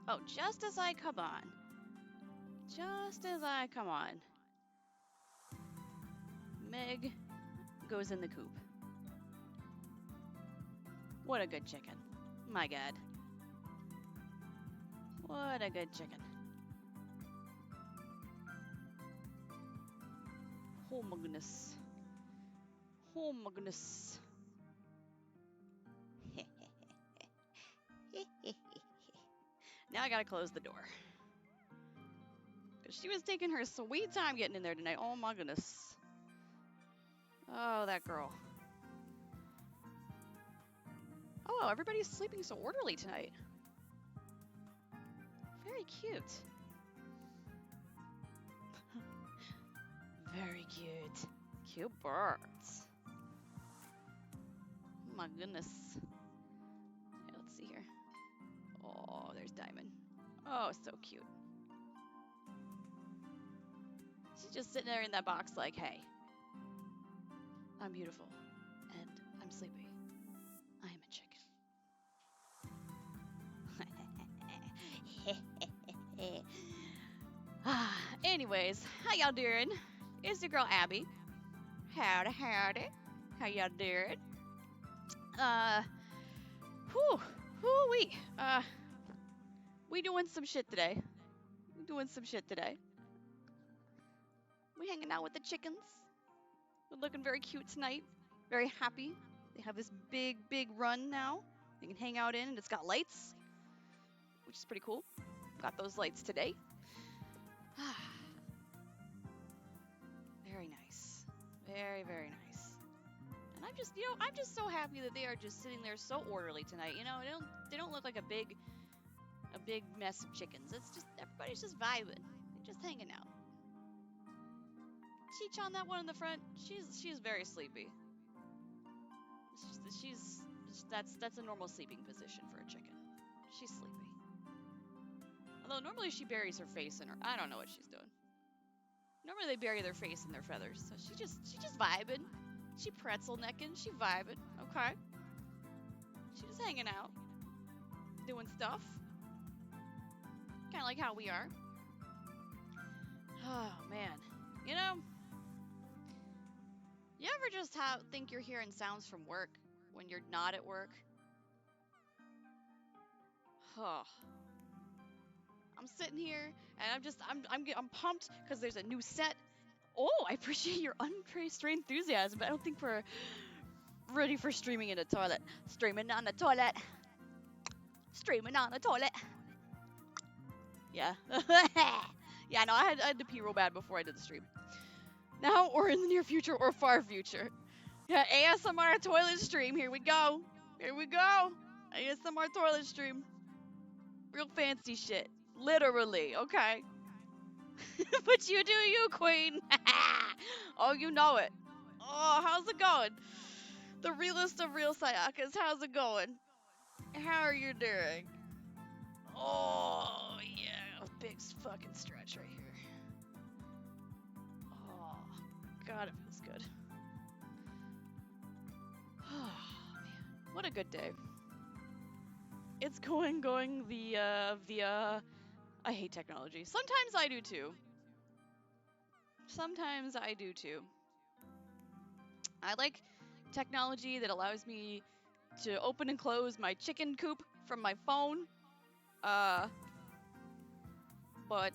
Oh, just as I come on. Just as I come on. Meg goes in the coop. What a good chicken. My God. What a good chicken. Oh my goodness. Oh my goodness. Now I gotta close the door. Because she was taking her sweet time getting in there tonight. Oh my goodness. Oh, that girl. Oh, everybody's sleeping so orderly tonight. Very cute. Very cute. Cute birds. Oh my goodness. Okay, let's see here. Oh, there's Diamond. Oh, so cute. She's just sitting there in that box like, hey, I'm beautiful and I'm sleepy. I am a chicken. Anyways, how y'all doing? It's your girl Abby. Howdy, howdy. How y'all doing? Uh, whew, whoo-wee. We doing some shit today. We doing some shit today. We hanging out with the chickens. They're looking very cute tonight. Very happy. They have this big, big run now. They can hang out in, and it's got lights, which is pretty cool. Got those lights today. Very nice. Very, very nice. And I'm just, I'm just so happy that they are just sitting there so orderly tonight. They don't look like a big mess of chickens. It's just everybody's just vibing. They're just hanging out. Cheech on that one in the front. She's very sleepy. That's a normal sleeping position for a chicken. She's sleepy. Although normally she buries her face in her. I don't know what she's doing. Normally they bury their face in their feathers. So she just vibing. She pretzel necking. She vibing. Okay. She just hanging out, doing stuff. Kind of like how we are. Oh man. You ever just think you're hearing sounds from work when you're not at work? Oh. I'm sitting here and I'm pumped because there's a new set. Oh, I appreciate your unrestrained enthusiasm, but I don't think we're ready for streaming in the toilet. Streaming on the toilet. Streaming on the toilet. Yeah. Yeah, no, I had to pee real bad before I did the stream. Now or in the near future or far future. Yeah, ASMR toilet stream. Here we go. Here we go. ASMR toilet stream. Real fancy shit. Literally, okay? But you do you, queen. Oh, you know it. Oh, how's it going? The realest of real Sayakas, how's it going? How are you doing? Oh, yeah. A big fucking stretch right here. Oh, God, it feels good. Oh, man. What a good day. It's going via. I hate technology. Sometimes I do too. Sometimes I do too. I like technology that allows me to open and close my chicken coop from my phone. But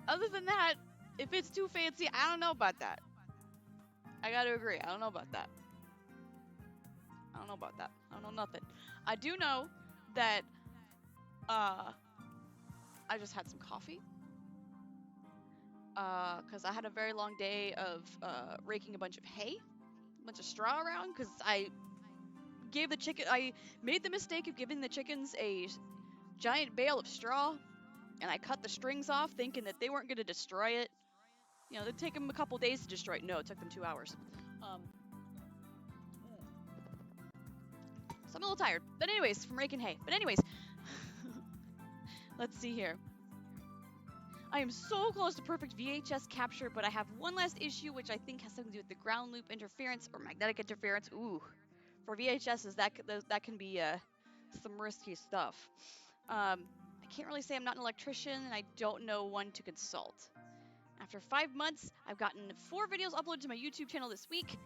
other than that, if it's too fancy, I don't know about that. I gotta agree. I don't know about that. I don't know about that. I don't know nothing. I do know that I just had some coffee. Because I had a very long day of raking a bunch of hay, a bunch of straw around, because I made the mistake of giving the chickens a giant bale of straw, and I cut the strings off thinking that they weren't going to destroy it. It'd take them a couple days to destroy it. No, it took them 2 hours. So I'm a little tired. But anyways, from raking hay. But anyways, let's see here. I am so close to perfect VHS capture, but I have one last issue, which I think has something to do with the ground loop interference or magnetic interference. Ooh, for VHSs, that can be some risky stuff. I can't really say I'm not an electrician, and I don't know one to consult. After 5 months, I've gotten 4 videos uploaded to my YouTube channel this week.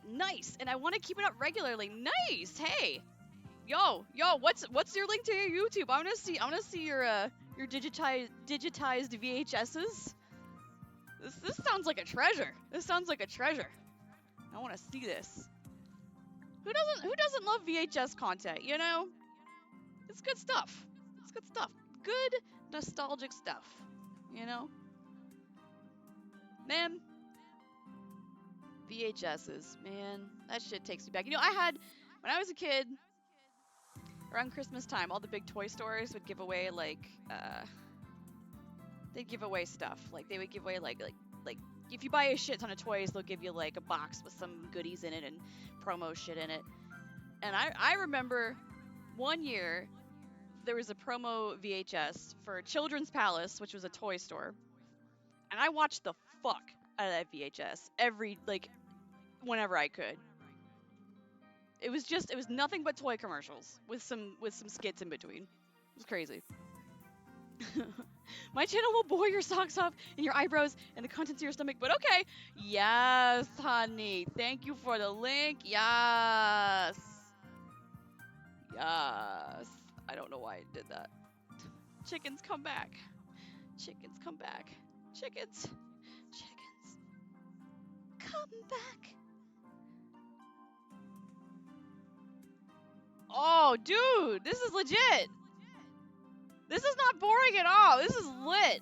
Nice, and I want to keep it up regularly. Nice, hey, yo, what's your link to your YouTube? I wanna see your digitized VHSs. This sounds like a treasure. This sounds like a treasure. I want to see this. Who doesn't love VHS content? You know, it's good stuff. It's good stuff. Good nostalgic stuff. You know, man. VHSs, man, that shit takes me back. You know, when I was a kid, around Christmas time, all the big toy stores would give away like they'd give away stuff. Like they would give away like if you buy a shit ton of toys, they'll give you like a box with some goodies in it and promo shit in it. And I remember one year there was a promo VHS for Children's Palace, which was a toy store. And I watched the fuck out of that VHS whenever I could. It was nothing but toy commercials with some skits in between. It was crazy. My channel will bore your socks off and your eyebrows and the contents of your stomach, but okay. Yes, honey. Thank you for the link. Yes. Yes. I don't know why I did that. Chickens come back. Chickens come back. Chickens. Chickens. Come back. Oh, dude. This is legit. This is not boring at all. This is lit.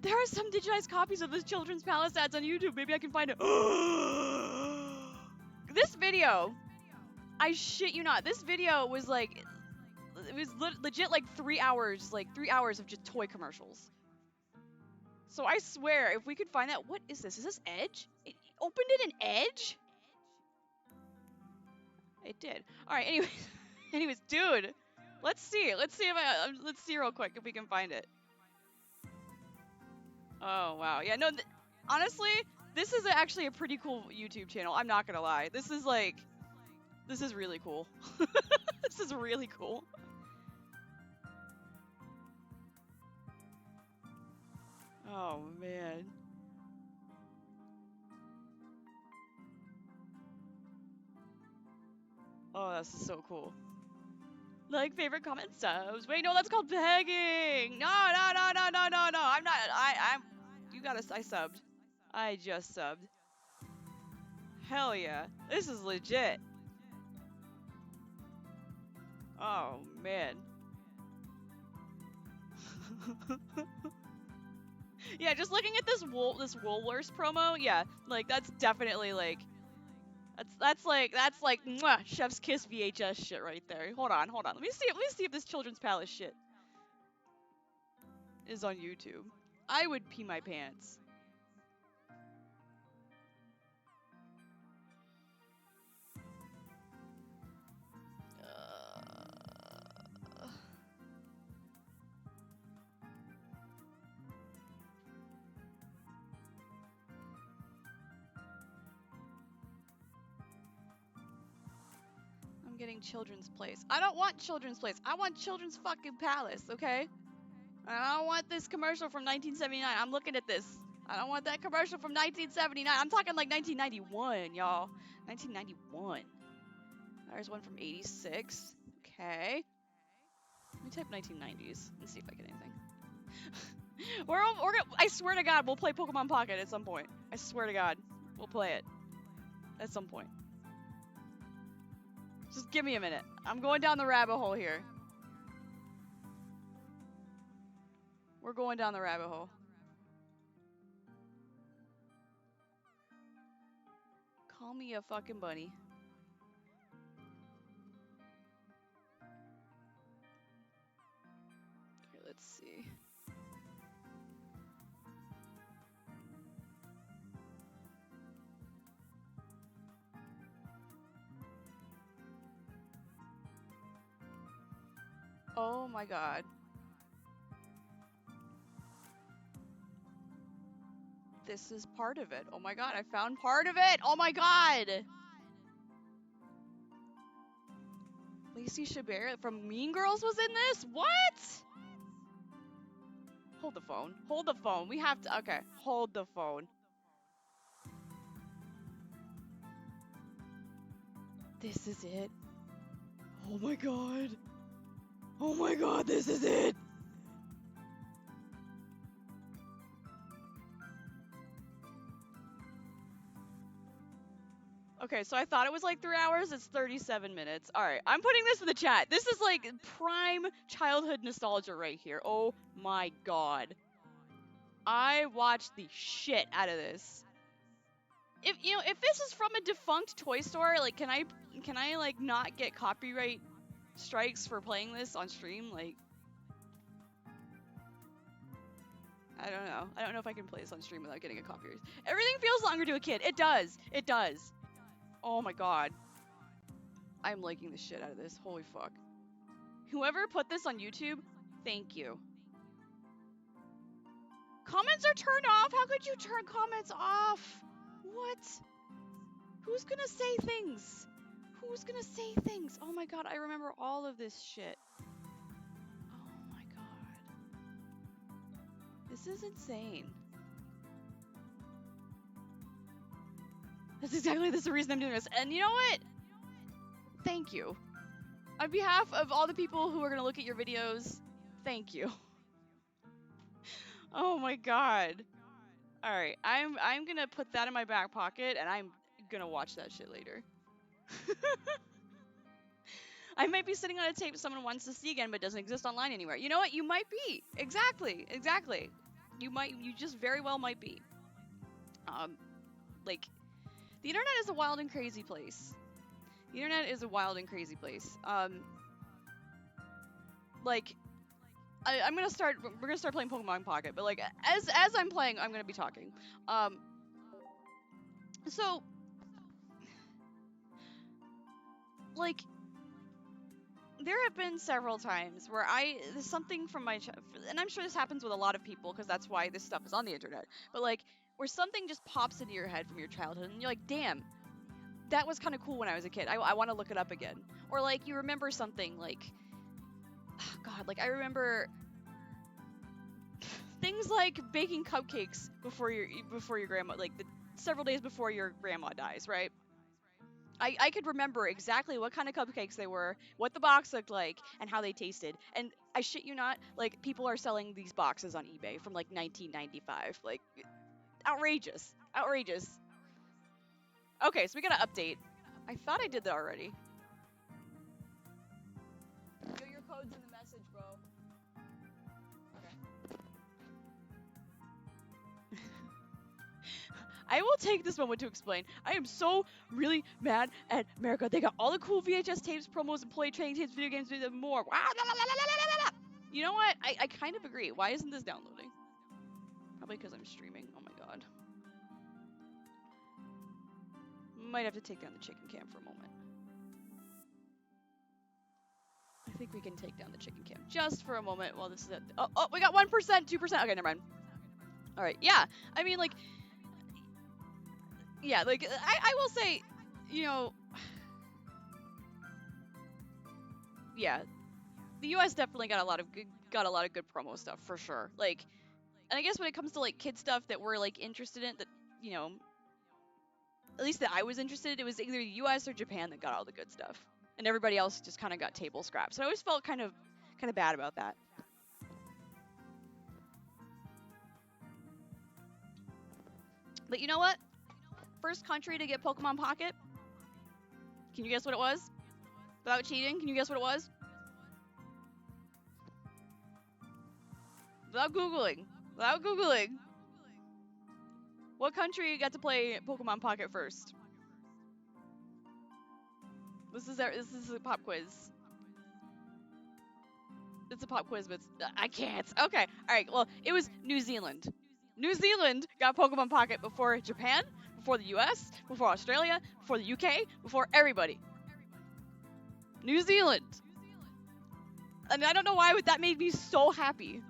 There are some digitized copies of this Children's Palace ads on YouTube. Maybe I can find it. This video, I shit you not. This video was like, it was legit like 3 hours, of just toy commercials. So I swear, if we could find that, what is this? Is this Edge? It opened it in Edge? It did. All right. Anyways, dude, let's see. Let's see real quick if we can find it. Oh wow. Yeah. No. Honestly, this is actually a pretty cool YouTube channel. I'm not gonna lie. This is really cool. This is really cool. Oh man. Oh, that's so cool. Like, favorite, comment, subs. Wait, no, that's called begging. No. I'm not. I subbed. I just subbed. Hell yeah. This is legit. Oh, man. Yeah, just looking at this Woolworths promo, yeah, like, that's definitely, like, that's like mwah, chef's kiss VHS shit right there. Hold on. Let me see if this Children's Palace shit is on YouTube. I would pee my pants. Getting Children's Place. I don't want Children's Place. I want Children's fucking Palace, okay? I don't want this commercial from 1979. I'm looking at this. I don't want that commercial from 1979. I'm talking like 1991, y'all. 1991. There's one from 86. Okay. Let me type 1990s and see if I get anything. I swear to God, we'll play Pokemon Pocket at some point. I swear to God, we'll play it at some point. Just give me a minute. I'm going down the rabbit hole here. We're going down the rabbit hole. Call me a fucking bunny. Okay, let's see. Oh my God. This is part of it. Oh my God, I found part of it. Oh my God. Lacey Chabert from Mean Girls was in this? What? Hold the phone. Hold the phone. We have to. Okay. Hold the phone. This is it. Oh my god. Oh my god, this is it. Okay, so I thought it was like 3 hours. It's 37 minutes. All right, I'm putting this in the chat. This is like prime childhood nostalgia right here. Oh my god. I watched the shit out of this. If this is from a defunct toy store, like can I like not get copyright strikes for playing this on stream? Like I don't know. I don't know if I can play this on stream without getting a copyright. Everything feels longer to a kid. It does. It does. Oh my god. I'm liking the shit out of this. Holy fuck. Whoever put this on YouTube, thank you. Comments are turned off? How could you turn comments off? What? Who's gonna say things? Who's gonna say things? Oh my god, I remember all of this shit. Oh my god. This is insane. That's exactly the reason I'm doing this. And you know what? Thank you. On behalf of all the people who are gonna look at your videos, thank you. Oh my god. Alright, I'm gonna put that in my back pocket and I'm gonna watch that shit later. I might be sitting on a tape someone wants to see again but doesn't exist online anywhere. You know what? You might be. Exactly. You just very well might be. Like, the internet is a wild and crazy place. The internet is a wild and crazy place. Like, we're gonna start playing Pokemon Pocket, but like as I'm playing, I'm gonna be talking. So like there have been several times where there's something from my and I'm sure this happens with a lot of people because that's why this stuff is on the internet. But like where something just pops into your head from your childhood and you're like, damn, that was kind of cool when I was a kid. I want to look it up again. Or like you remember something like, oh God, like I remember things like baking cupcakes before your grandma, like several days before your grandma dies, right? I could remember exactly what kind of cupcakes they were, what the box looked like, and how they tasted. And I shit you not, like people are selling these boxes on eBay from like 1995. Like outrageous. Outrageous. Okay, so we got an update. I thought I did that already. Yo, your code's in the message, bro. I will take this moment to explain. I am so really mad at America. They got all the cool VHS tapes, promos, employee training tapes, video games, and more. You know what? I kind of agree. Why isn't this downloading? Probably because I'm streaming. Oh my god. Might have to take down the chicken cam for a moment. I think we can take down the chicken cam just for a moment while this is at... Oh, we got 1%, 2%. Okay, never mind. All right, yeah. I mean, like... Yeah, like, I will say, you know... Yeah. The US definitely got a lot of good promo stuff, for sure. Like, and I guess when it comes to, like, kid stuff that we're, like, interested in, that, you know... At least that I was interested in, it was either the US or Japan that got all the good stuff. And everybody else just kind of got table scraps. So I always felt kind of bad about that. But you know what? First country to get Pokemon Pocket. Can you guess what it was? Without cheating, can you guess what it was? Without Googling. What country got to play Pokemon Pocket first? This is a pop quiz. It's a pop quiz, but I can't. Okay, all right. Well, it was New Zealand. New Zealand got Pokemon Pocket before Japan, before the US, before Australia, before the UK, before everybody. New Zealand. And I don't know why, but that made me so happy.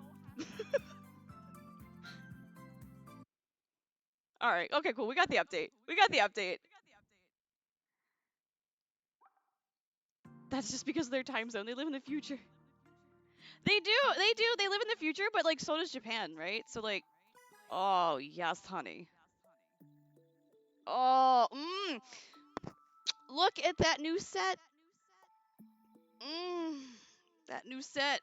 All right. Okay, cool. We got the update. That's just because of their time zone. They live in the future. They do. They live in the future, but like so does Japan, right? So like, oh yes, honey. Oh, look at that new set. That new set.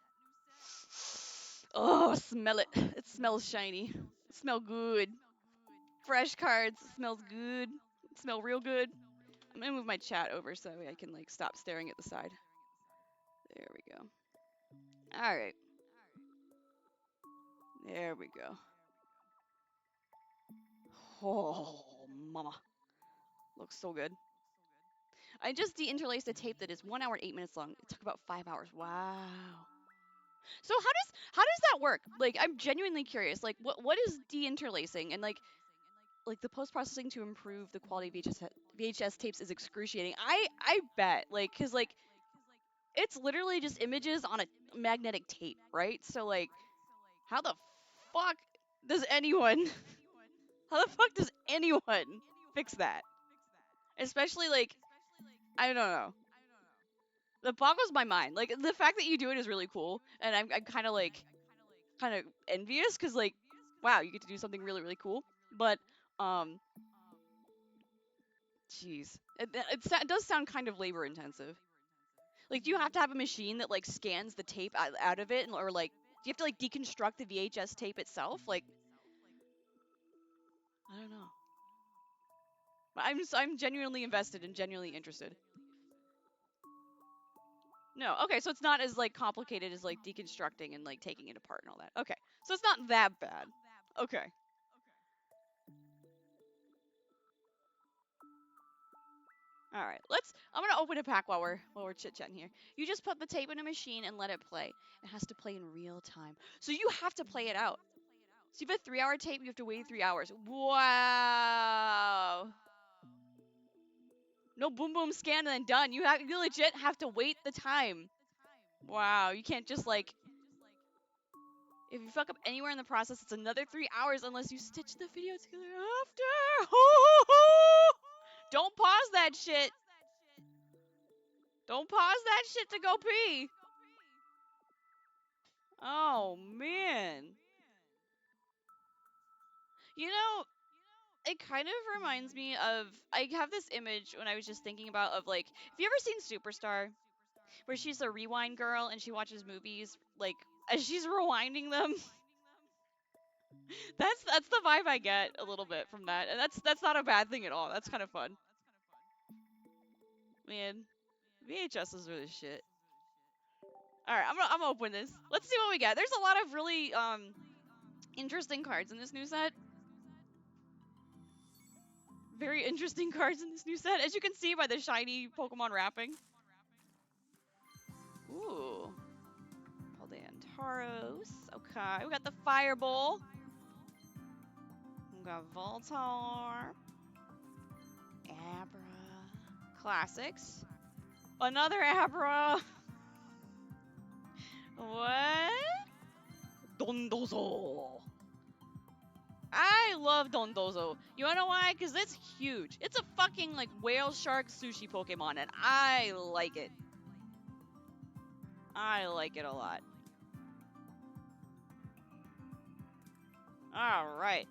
Oh, smell it. It smells shiny. It smells good. Fresh cards. It smells good. It smells real good. I'm gonna move my chat over so I can like stop staring at the side. There we go. All right. There we go. Oh, mama. Looks so good. I just deinterlaced a tape that is 1 hour 8 minutes long. It took about 5 hours. Wow. So how does that work? Like I'm genuinely curious. Like what is deinterlacing and like the post processing to improve the quality of VHS tapes is excruciating. I bet like cuz like it's literally just images on a magnetic tape, right? So like how the fuck does anyone how the fuck does anyone fix that? Especially like I don't know. That boggles my mind. Like the fact that you do it is really cool, and I'm kind of like kind of envious because like wow, you get to do something really really cool. But um, jeez, it does sound kind of labor intensive. Like, do you have to have a machine that like scans the tape out of it, or like do you have to like deconstruct the VHS tape itself? Like I don't know. I'm genuinely invested and genuinely interested. No, okay, so it's not as like complicated as like deconstructing and like taking it apart and all that. Okay, so it's not that bad. Okay. All right, I'm gonna open a pack while we're chit chatting here. You just put the tape in a machine and let it play. It has to play in real time, so you have to play it out. So you have a 3 hour tape, you have to wait 3 hours. Wow. No boom boom scan and then done. You legit have to wait the time. Wow, you can't just like if you fuck up anywhere in the process, it's another 3 hours unless you stitch the video together after. Don't pause that shit. Don't pause that shit to go pee. Oh man. You know, it kind of reminds me of I have this image when I was just thinking about of like have you ever seen Superstar? Where she's a rewind girl and she watches movies like as she's rewinding them. That's the vibe I get a little bit from that. And that's not a bad thing at all. That's kind of fun. Man, VHS is really shit. All right, I'm gonna open this. Let's see what we get. There's a lot of really interesting cards in this new set. Very interesting cards in this new set, as you can see by the shiny Pokemon wrapping. Ooh, Paldeantaros. Okay, we got the Fireball. We got Voltar. Abra. Classics. Another Abra. What? Dondozo. I love Dondozo. You wanna know why? Because it's huge. It's a fucking like whale shark sushi Pokemon, and I like it. I like it a lot. Alright.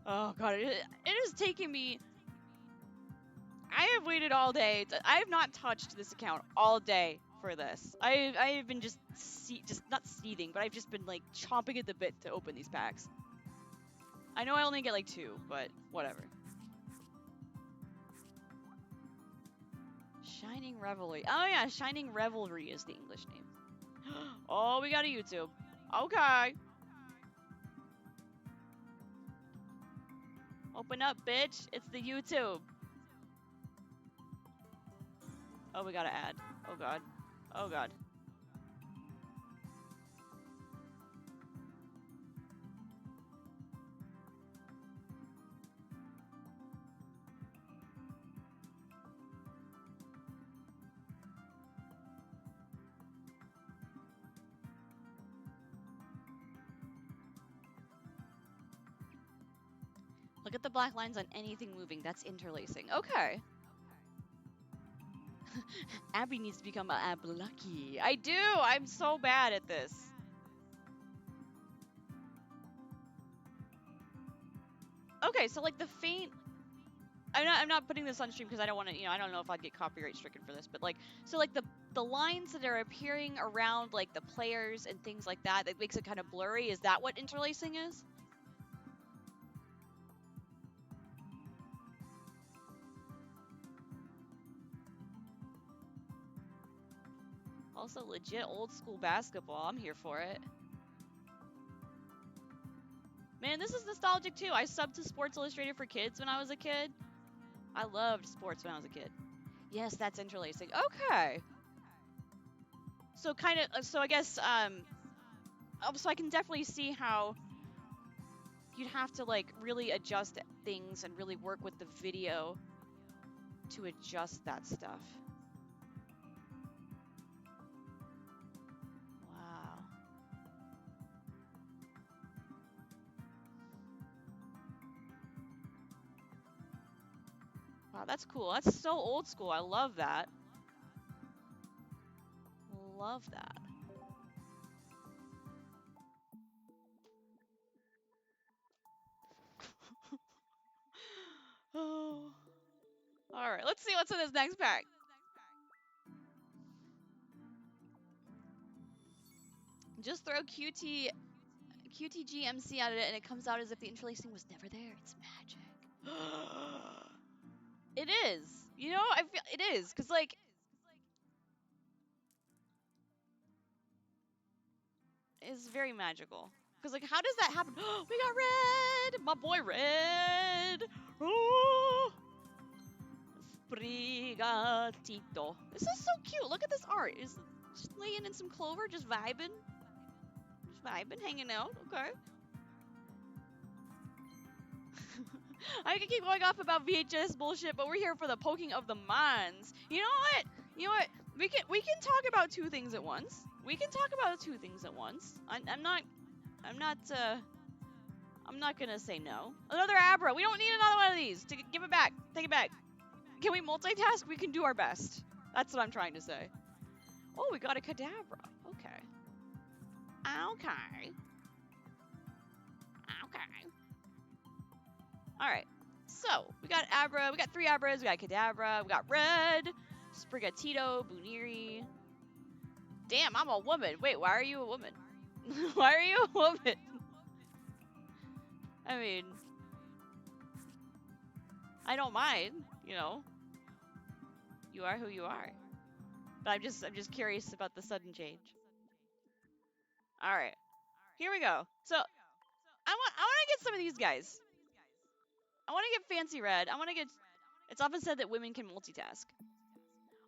Oh god, it is taking me. I have waited all day. I have not touched this account all day for this. I have been just not seething, but I've just been like chomping at the bit to open these packs. I know I only get like 2, but whatever. Shining Revelry. Oh yeah, Shining Revelry is the English name. Oh, we got a YouTube. Okay. Open up, bitch. It's the YouTube. Oh, we got to add. Oh god. Oh god. Look at the black lines on anything moving. That's interlacing. Okay. Abby needs to become a Ab Lucky. I do. I'm so bad at this. Okay, so like the faint. I'm not putting this on stream because I don't want to. I don't know if I'd get copyright stricken for this. But like, so like the lines that are appearing around like the players and things like that makes it kind of blurry. Is that what interlacing is? Also, legit old school basketball. I'm here for it. Man, this is nostalgic too. I subbed to Sports Illustrated for Kids when I was a kid. I loved sports when I was a kid. Yes, that's interlacing. Okay. So kind of, so I guess, so I can definitely see how you'd have to like really adjust things and really work with the video to adjust that stuff. Wow. Wow, that's cool. That's so old school. I love that. Love that. Oh. All right, let's see what's in this next pack. Just throw QTGMC at it and it comes out as if the interlacing was never there. It's magic. It is. I feel it is cuz like it's very magical. Cuz like how does that happen? We got Red. My boy Red. Oh. Sprigatito. This is so cute. Look at this art. Is just laying in some clover, just vibing. Just vibing, hanging out. Okay. I can keep going off about VHS bullshit, but we're here for the poking of the minds. You know what? We can talk about two things at once. We can talk about two things at once. I'm not gonna say no. Another Abra. We don't need another one of these. Give it back. Take it back. Can we multitask? We can do our best. That's what I'm trying to say. Oh, we got a Kadabra. Okay. Okay. Alright. So, we got Abra. We got 3 Abras. We got Kadabra. We got Red. Sprigatito. Buniri. Damn, I'm a woman. Wait, why are you a woman? Why are you a woman? I mean, I don't mind, You are who you are. But I'm just curious about the sudden change. All right. Here we go. So, I want to get some of these guys. I want to get Fancy Red. It's often said that women can multitask.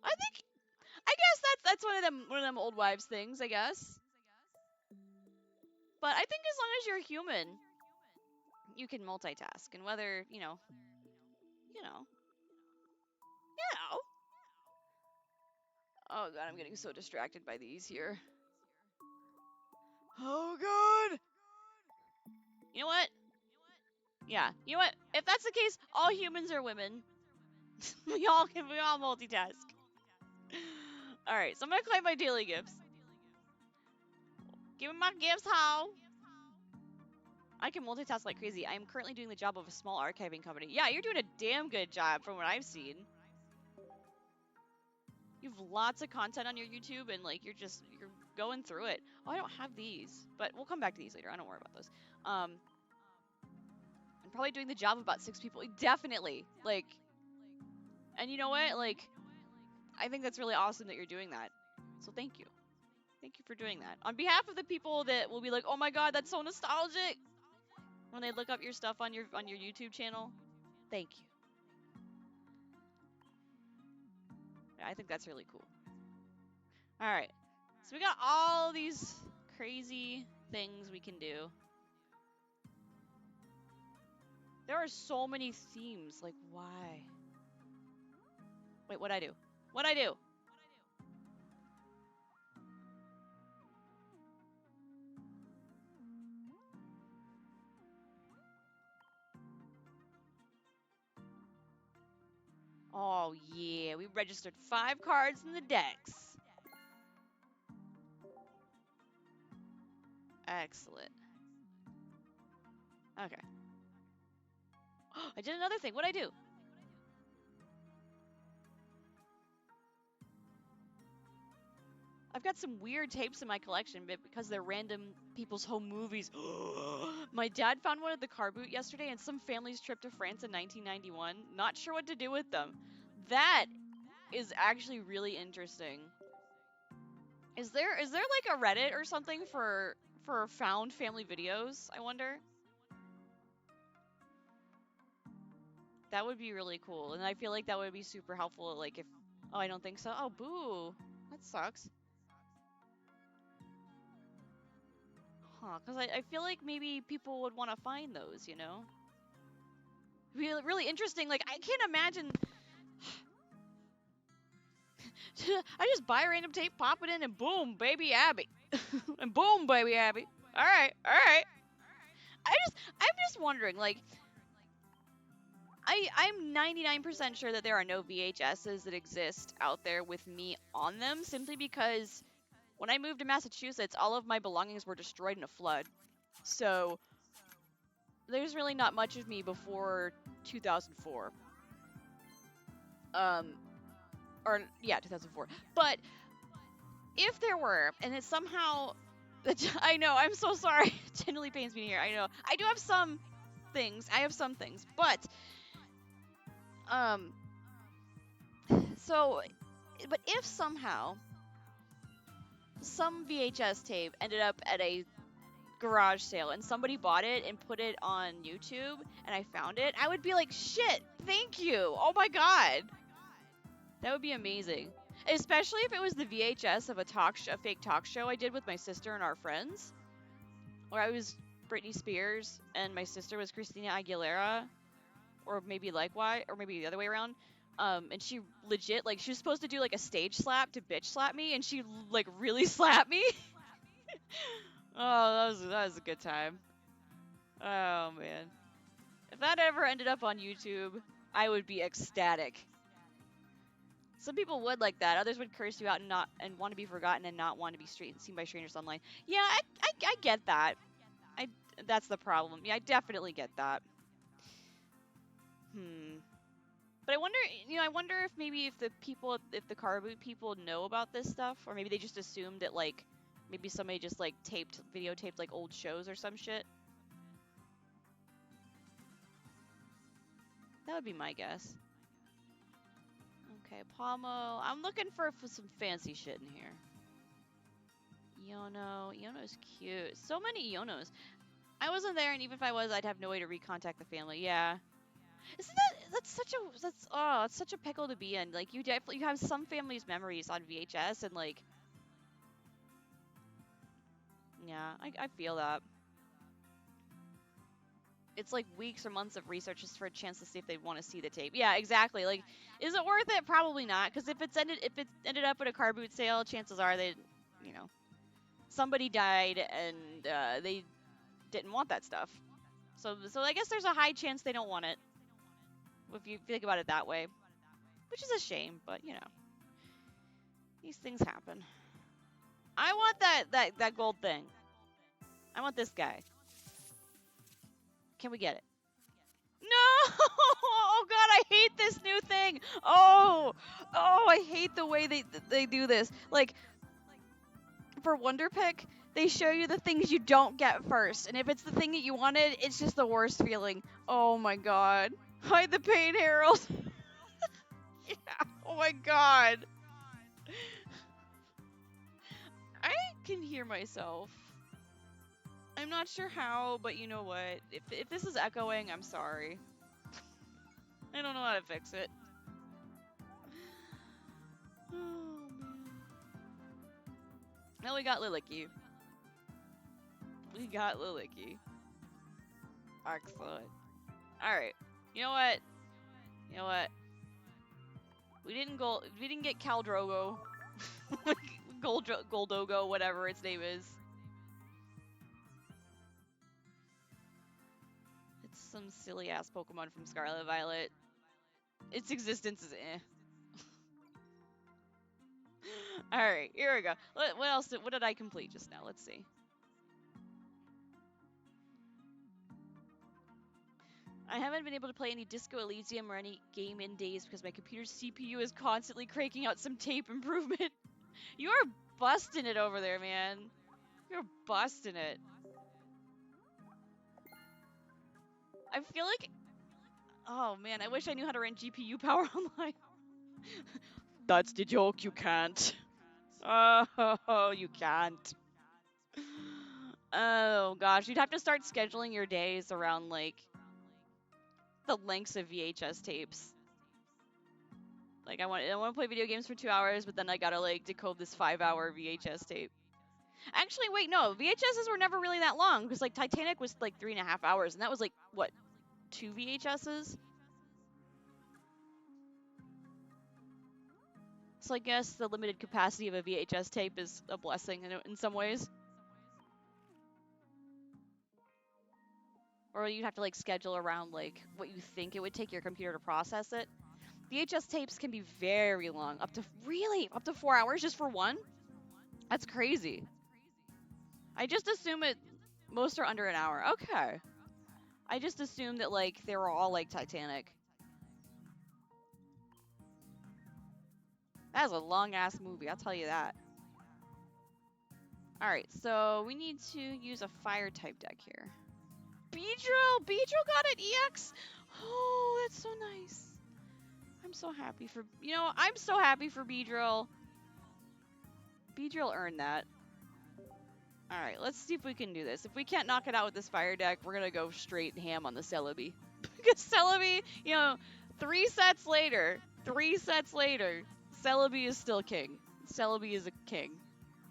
I guess that's one of them old wives things, I guess. But I think as long as you're human, you can multitask, and whether, Oh god, I'm getting so distracted by these here. Oh god. You know what? Yeah. You know what? If that's the case, all humans are women. we all multitask. All right, so I'm gonna claim my daily gifts. Give me my gifts, how? I can multitask like crazy. I am currently doing the job of a small archiving company. Yeah, you're doing a damn good job from what I've seen. You have lots of content on your YouTube, and like you're going through it. Oh, I don't have these, but we'll come back to these later. I don't worry about those. I'm probably doing the job of about 6 people. Definitely, like, and you know what? Like, I think that's really awesome that you're doing that. So thank you. Thank you for doing that. On behalf of the people that will be like, oh my god, that's so nostalgic, when they look up your stuff on your YouTube channel, thank you. I think that's really cool. All right, so we got all these crazy things we can do. There are so many themes. Like, why? Wait, what'd I do? What'd I do? Oh, yeah. We registered 5 cards in the decks. Excellent. Okay. I did another thing. What'd I do? I've got some weird tapes in my collection, but because they're random people's home movies. My dad found one at the car boot yesterday, and some family's trip to France in 1991. Not sure what to do with them. That is actually really interesting. Is there like a Reddit or something for found family videos? I wonder. That would be really cool, and I feel like that would be super helpful. Like if, oh, I don't think so. Oh, boo, that sucks. Huh? Because I feel like maybe people would want to find those. You know, really really interesting. Like I can't imagine. I just buy a random tape, pop it in, and boom, baby Abby, and boom, baby Abby. All right, all right. I'm just wondering, like, I'm 99% sure that there are no VHSs that exist out there with me on them, simply because when I moved to Massachusetts, all of my belongings were destroyed in a flood. So there's really not much of me before 2004. Um, or yeah, 2004. But if there were, and it somehow, I know, I'm so sorry. It genuinely pains me to hear. I know, I do have some things. I have some things, but um, so, but if somehow some VHS tape ended up at a garage sale and somebody bought it and put it on YouTube and I found it, I would be like, shit, thank you. Oh my god. That would be amazing. Especially if it was the VHS of a fake talk show I did with my sister and our friends, where I was Britney Spears and my sister was Christina Aguilera, or maybe likewise, or maybe the other way around. And she legit, like, she was supposed to do like a stage slap to bitch slap me, and she like really slapped me. Oh, that was a good time. Oh man, if that ever ended up on YouTube, I would be ecstatic. Some people would like that. Others would curse you out and want to be forgotten and not want to be seen by strangers online. Yeah, I get that. I That's the problem. Yeah, I definitely get that. Hmm. But I wonder, I wonder if maybe if the car boot people know about this stuff, or maybe they just assumed that, like, maybe somebody just like videotaped like old shows or some shit. That would be my guess. Okay, Palmo. I'm looking for some fancy shit in here. Iono's cute. So many Ionos. I wasn't there, and even if I was, I'd have no way to recontact the family. Yeah. Isn't that's such a pickle to be in. Like, you have some families' memories on VHS, and like, yeah, I feel that. It's like weeks or months of research just for a chance to see if they want to see the tape. Yeah, exactly. Like, is it worth it? Probably not. Because if it ended up at a car boot sale, chances are they, you know, somebody died and they didn't want that stuff. So I guess there's a high chance they don't want it. If you think about it that way, which is a shame, but these things happen. I want that gold thing. I want this guy. Can we get it? No! Oh god, I hate this new thing. Oh, I hate the way they do this. Like, for Wonder Pick, they show you the things you don't get first, and if it's the thing that you wanted, it's just the worst feeling. Oh my god. Hide the pain, Harold. Yeah. Oh my god. I can hear myself. I'm not sure how, but you know what? If this is echoing, I'm sorry. I don't know how to fix it. Oh man. Now we got Lilicky. We got Lilicky. Excellent. Alright. You know what? You know what? We didn't get Khal Drogo. Goldogo, whatever its name is. It's some silly ass Pokemon from Scarlet Violet. Its existence is eh. Alright, here we go. What else? What did I complete just now? Let's see. I haven't been able to play any Disco Elysium or any game in days because my computer's CPU is constantly cranking out some tape improvement. You are busting it over there, man. You're busting it. I feel like... Oh, man, I wish I knew how to run GPU power online. That's the joke, you can't. Oh, you can't. Oh, gosh. You'd have to start scheduling your days around, like, the lengths of VHS tapes. Like, I want to play video games for 2 hours, but then I gotta, like, decode this 5-hour VHS tape. Actually, wait, no. VHSs were never really that long, because, like, Titanic was, like, 3.5 hours, and that was, like, what, 2 VHSs? So I guess the limited capacity of a VHS tape is a blessing in some ways. Or you'd have to, like, schedule around, like, what you think it would take your computer to process it. VHS tapes can be very long, up to 4 hours just for one? That's crazy. I just assume most are under an hour. Okay. I just assumed that, like, they were all like Titanic. That is a long-ass movie, I'll tell you that. Alright, so we need to use a fire-type deck here. Beedrill! Beedrill got an EX! Oh, that's so nice. I'm so happy for... You know, I'm so happy for Beedrill. Beedrill earned that. Alright, let's see if we can do this. If we can't knock it out with this fire deck, we're gonna go straight ham on the Celebi. Because Celebi, you know, 3 sets later, Celebi is still king. Celebi is a king.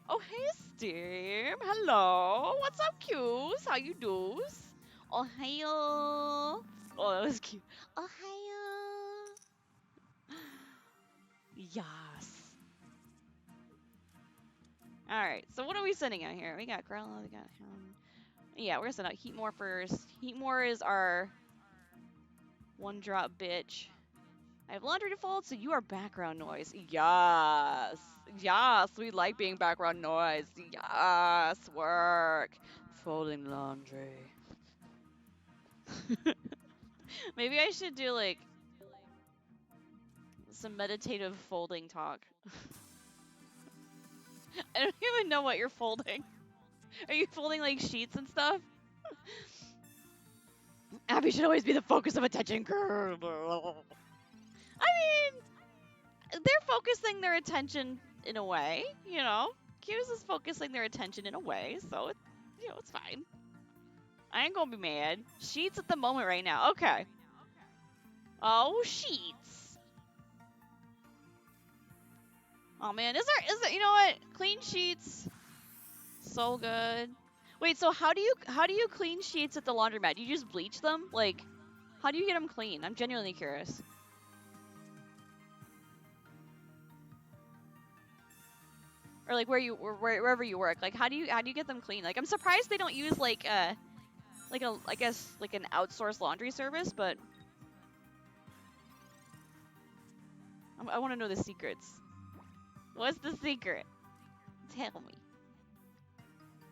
Oh, hey, Steam. Hello. What's up, cues? How you do's? Ohio. Oh, that was cute. Ohio. Yes. Alright, so what are we sending out here? We got Growlithe, we got him. Yeah, we're gonna send out Heatmore first. Heatmore is our one-drop bitch. I have laundry to fold, so you are background noise. Yes. Yes, we like being background noise. Yes, work. Folding laundry. Maybe I should do, like, some meditative folding talk. I don't even know what you're folding. Are you folding, like, sheets and stuff? Abby should always be the focus of attention. I mean, they're focusing their attention in a way, you know? Q's is focusing their attention in a way, so, you know, it's fine. I ain't gonna be mad. Sheets at the moment right now. Okay. Oh, sheets. Oh, man. Is there, you know what? Clean sheets. So good. Wait, so how do you clean sheets at the laundromat? You just bleach them? Like, how do you get them clean? I'm genuinely curious. Or like wherever you work, like how do you get them clean? Like I'm surprised they don't use like I guess like an outsourced laundry service, but I want to know the secrets. What's the secret? Tell me,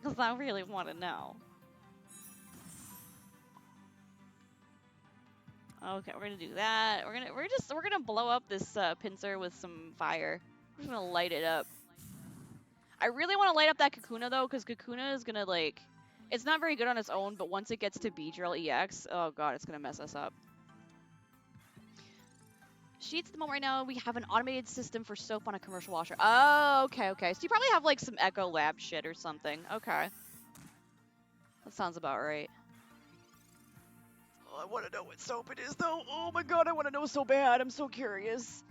because I really want to know. Okay, we're gonna do that. We're gonna blow up this pincer with some fire. We're just gonna light it up. I really want to light up that Kakuna, though, because Kakuna is going to, like... It's not very good on its own, but once it gets to Beedrill EX, oh god, it's going to mess us up. Sheets at the moment right now, we have an automated system for soap on a commercial washer. Oh, okay. So you probably have, like, some Echo Lab shit or something. Okay. That sounds about right. Oh, I want to know what soap it is, though. Oh my god, I want to know so bad. I'm so curious.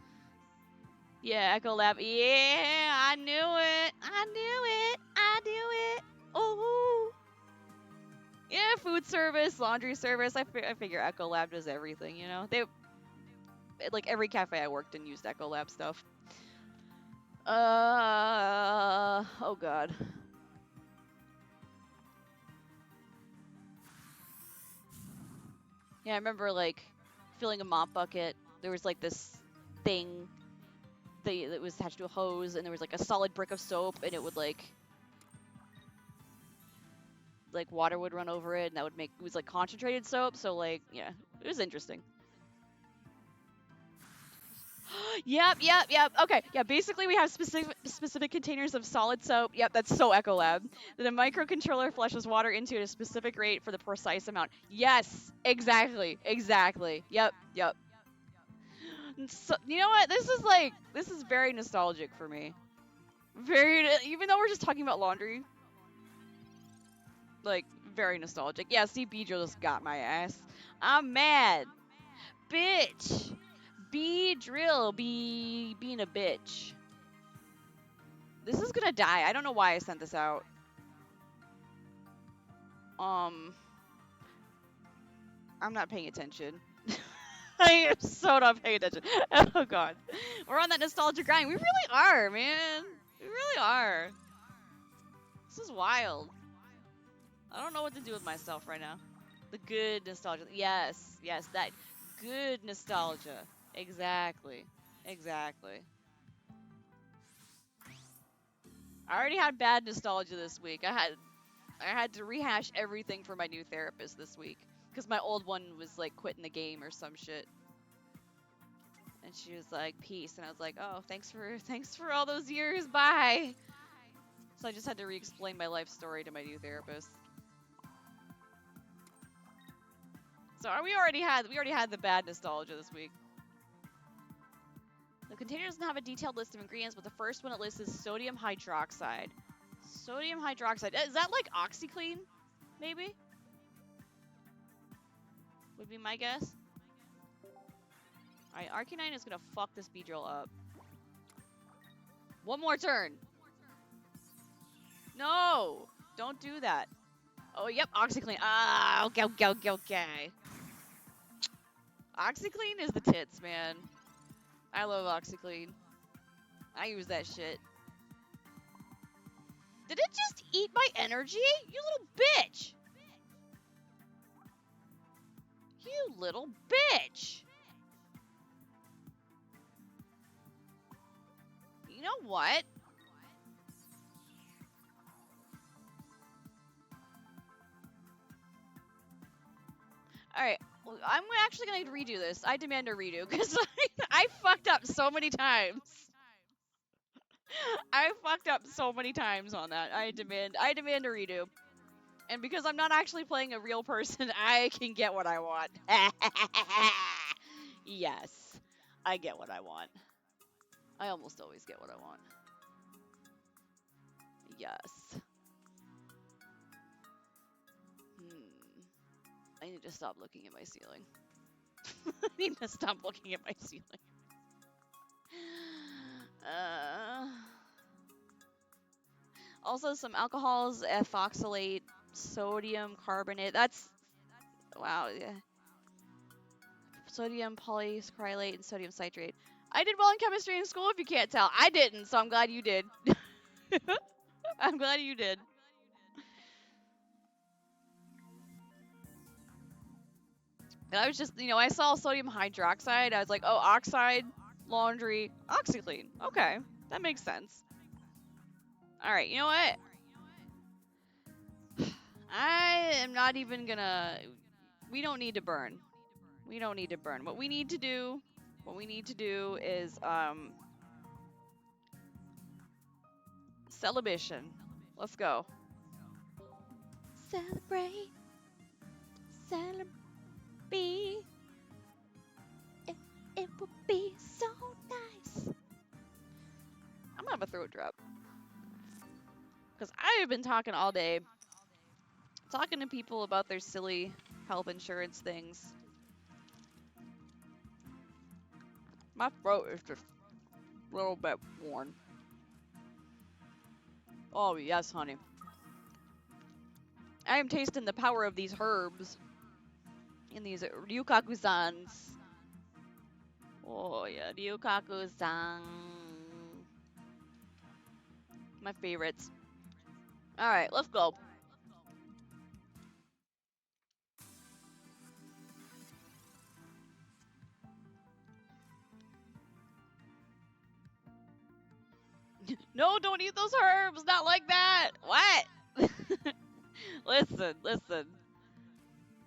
Yeah, Echo Lab. Yeah, I knew it. Oh. Yeah, food service, laundry service. I figure Echo Lab does everything, you know? Like, every cafe I worked in used Echo Lab stuff. Oh god. Yeah, I remember, like, filling a mop bucket there was like this thing that was attached to a hose, and there was like a solid brick of soap, and it would like water would run over it, and that would make it was like concentrated soap. So like yeah, it was interesting. Yep. Okay, yeah. Basically, we have specific containers of solid soap. Yep, that's so Ecolab. That a microcontroller flushes water into at a specific rate for the precise amount. Yes, exactly. Yep. So, you know what? This is very nostalgic for me. Even though we're just talking about laundry, like very nostalgic. Yeah, see, Beedrill just got my ass. I'm mad, bitch. Beedrill, being a bitch. This is gonna die. I don't know why I sent this out. I'm not paying attention. I am so not paying attention. Oh god. We're on that nostalgia grind. We really are, man. We really are. This is wild. I don't know what to do with myself right now. The good nostalgia. Yes, that good nostalgia. Exactly. I already had bad nostalgia this week. I had to rehash everything for my new therapist this week because my old one was like quitting the game or some shit. And she was like, "Peace," and I was like, "Oh, thanks for all those years. Bye." So I just had to re-explain my life story to my new therapist. So we already had the bad nostalgia this week. The container doesn't have a detailed list of ingredients, but the first one it lists is sodium hydroxide. Sodium hydroxide. Is that like OxyClean? Maybe? Would be my guess. Alright, Arcanine is gonna fuck this Beedrill up. One more turn. No! Don't do that. Oh, yep, OxyClean. Ah, okay. OxyClean is the tits, man. I love OxyClean. I use that shit. Did it just eat my energy? You little bitch! You little bitch! You know what? Alright, well, I'm actually gonna redo this. I demand a redo, because I fucked up so many times. I fucked up so many times on that. I demand a redo. And because I'm not actually playing a real person, I can get what I want. Yes. I get what I want. I almost always get what I want. Yes. I need to stop looking at my ceiling. I need to stop looking at my ceiling. Also, some alcohols, ethoxylate, sodium carbonate. That's... Wow, yeah. Sodium polyacrylate and sodium citrate. I did well in chemistry in school, if you can't tell. I didn't, so I'm glad you did. I'm glad you did. And I was just, I saw sodium hydroxide. I was like, oh, oxide, laundry, OxyClean. Okay, that makes sense. All right, you know what? I am not even gonna... We don't need to burn. What we need to do is, celebration. Let's go. Celebrate. It will be so nice. I'm gonna have a throat drop. Because I have been talking all day. Talking to people about their silly health insurance things. My throat is just a little bit worn. Oh, yes, honey. I am tasting the power of these herbs. In these ryukaku-sans. Oh, yeah, ryukaku-san. My favorites. Alright, let's go. No, don't eat those herbs. Not like that. What? Listen.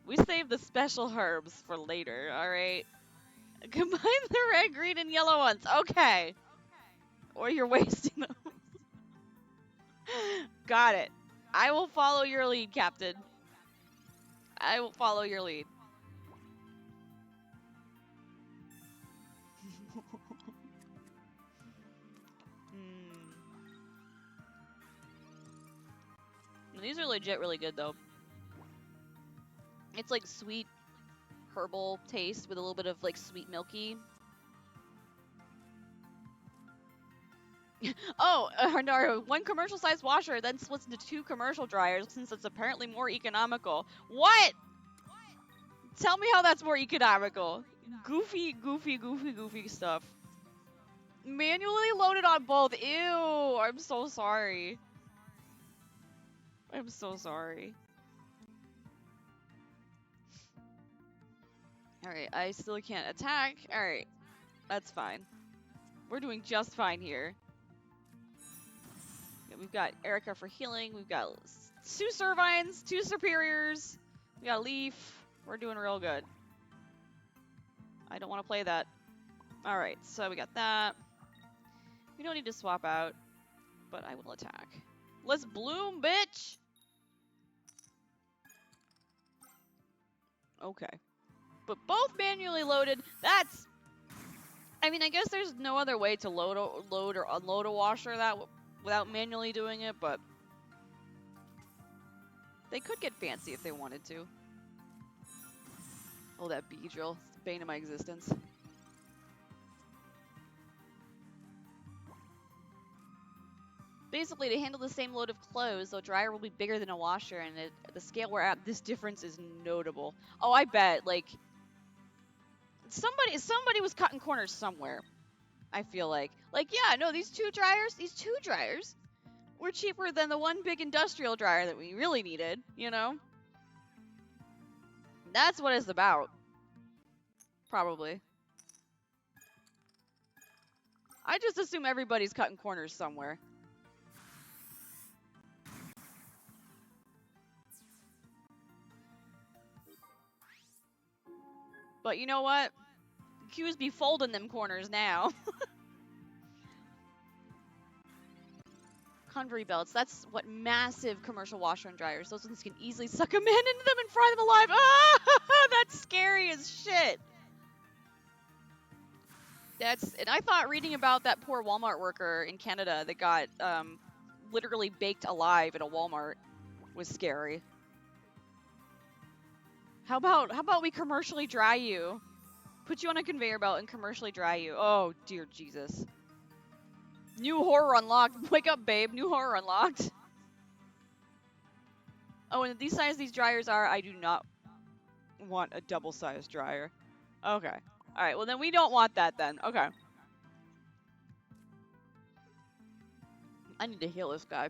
We save the special herbs for later, alright? Combine the red, green, and yellow ones. Okay. Or you're wasting them. Got it. I will follow your lead, Captain. I will follow your lead. These are legit really good, though. It's like sweet herbal taste with a little bit of like sweet milky. Oh, Naru, one commercial-sized washer then splits into 2 commercial dryers since it's apparently more economical. What? Tell me how that's more economical. Goofy stuff. Manually loaded on both. Ew, I'm so sorry. I'm so sorry. Alright, I still can't attack. Alright, that's fine. We're doing just fine here. We've got Erica for healing. We've got 2 Servines, 2 Superiors. We got a Leaf. We're doing real good. I don't want to play that. Alright, so we got that. We don't need to swap out, but I will attack. Let's bloom, bitch! Okay. But both manually loaded. That's... I mean, I guess there's no other way to load or unload a washer that without manually doing it, but they could get fancy if they wanted to. Oh, that Beedrill. It's the bane of my existence. Basically, to handle the same load of clothes, the dryer will be bigger than a washer, and the scale we're at, this difference is notable. Oh, I bet, like, somebody was cutting corners somewhere. I feel like, yeah, no, these two dryers were cheaper than the one big industrial dryer that we really needed, you know? That's what it's about. Probably. I just assume everybody's cutting corners somewhere. But you know what? Q's be folding them corners now. Convery belts. That's what massive commercial washer and dryers. Those ones can easily suck a man into them and fry them alive. Ah, that's scary as shit. And I thought reading about that poor Walmart worker in Canada that got literally baked alive at a Walmart was scary. How about we commercially dry you? Put you on a conveyor belt and commercially dry you. Oh, dear Jesus. New horror unlocked. Wake up, babe. New horror unlocked. Oh, and these size these dryers are, I do not want a double-sized dryer. Okay. Alright, well then we don't want that then. Okay. I need to heal this guy.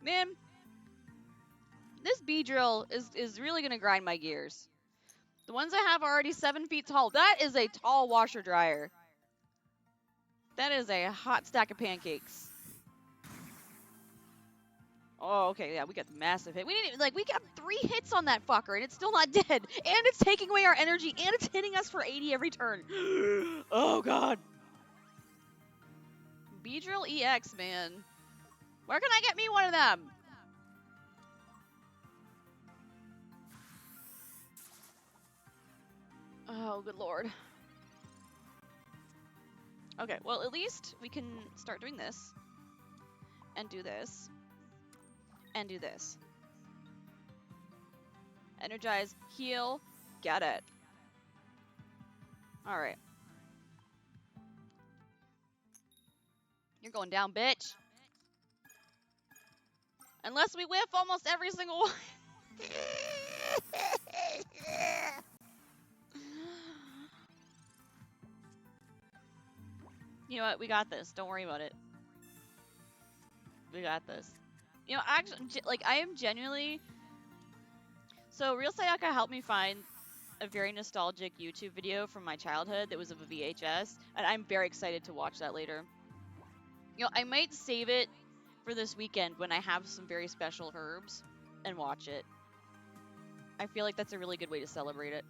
Man. This Beedrill is really gonna grind my gears. The ones I have are already 7 feet tall. That is a tall washer dryer. That is a hot stack of pancakes. Oh, okay, yeah, we got the massive hit. We got 3 hits on that fucker, and it's still not dead. And it's taking away our energy, and it's hitting us for 80 every turn. Oh, God. Beedrill EX, man. Where can I get me one of them? Oh, good lord. Okay, well, at least we can start doing this. And do this. And do this. Energize, heal, get it. Alright. You're going down, bitch. Unless we whiff almost every single one. You know what? We got this. Don't worry about it. We got this. You know, actually, like, I am genuinely... So, Real Sayaka helped me find a very nostalgic YouTube video from my childhood that was of a VHS, and I'm very excited to watch that later. You know, I might save it for this weekend when I have some very special herbs and watch it. I feel like that's a really good way to celebrate it.